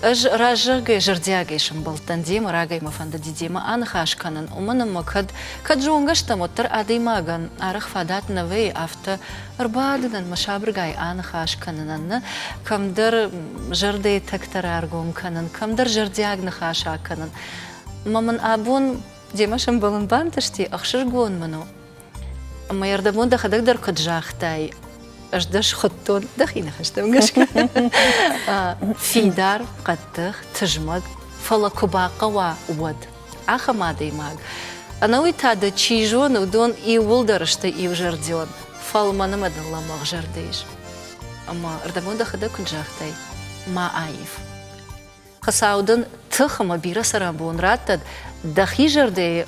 Аж ражагай жардягай шамбалтан дема, рагай мафанда дидема, анхашканан. Уманама кад жонгашта мотар адаймаган, арах фадат навей авто арбадынан машабргай анхашканан, камдар жарды тактара аргом канан, камдар жардяг нахашаканан. Маман абун дема шамбалан банташти, ахширгон ману. Майардамон да хадагдар каджахтай. أجدش خطون دخينا خشتم قشك فيدار قدخ تجمد فلا كباقة وود آخا ما دي ماغ أنا ويتادا تشيجون ودون إيول درشتا إيو جرديون فالمانا مدن الله مغ جرديش أما أردمون دخدا كل جاختاي ما عايف خساودن تخما بيرا سرابون راتد دخي جردي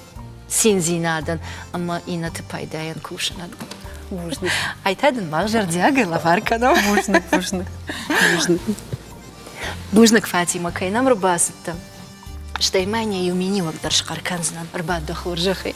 سين زينادن أما إينا تبايداين كوشناد Можно. Айтадын мақ жардягай лаварканам. Можно. Бужнак Фатима кайнам рыбасытты. Штаймания юминивак даршқарканзынан рыбадды хуржахи.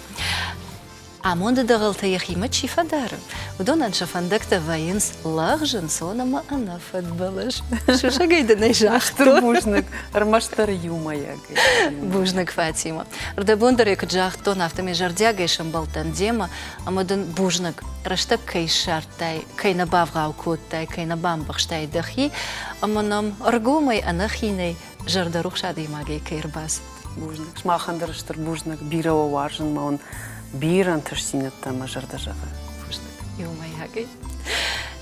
Амонды дағалта яхима чифадары. Удонан шафандакта вайынс лағжын сонама анафат балаш. Шушагайды найжақтыр. Бужнак, армаштар юма ягай. Бужнак Фатима. Рдабондар як джахтон автоме жардягай шамбалтан дема, амадан бужнак раштак кай шартай, кай набавгау коттай, кай набамбахштай дахи, аманам аргумай анахинай жардарух шады магай кай рбас. Бужнак, шмахандарыштыр бужнак, бирава варжын маун. Биран ташсинатта мажарда жағы. Юмайагай.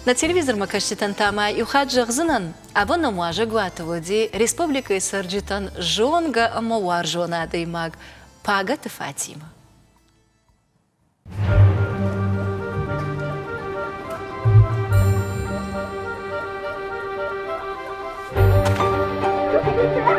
На телевизор макаштитан тама юхад жағзынан абына муажа гуатыводи республика и сарджитан жонга амауар жона даймаг Пага ты Фатима. Thank you.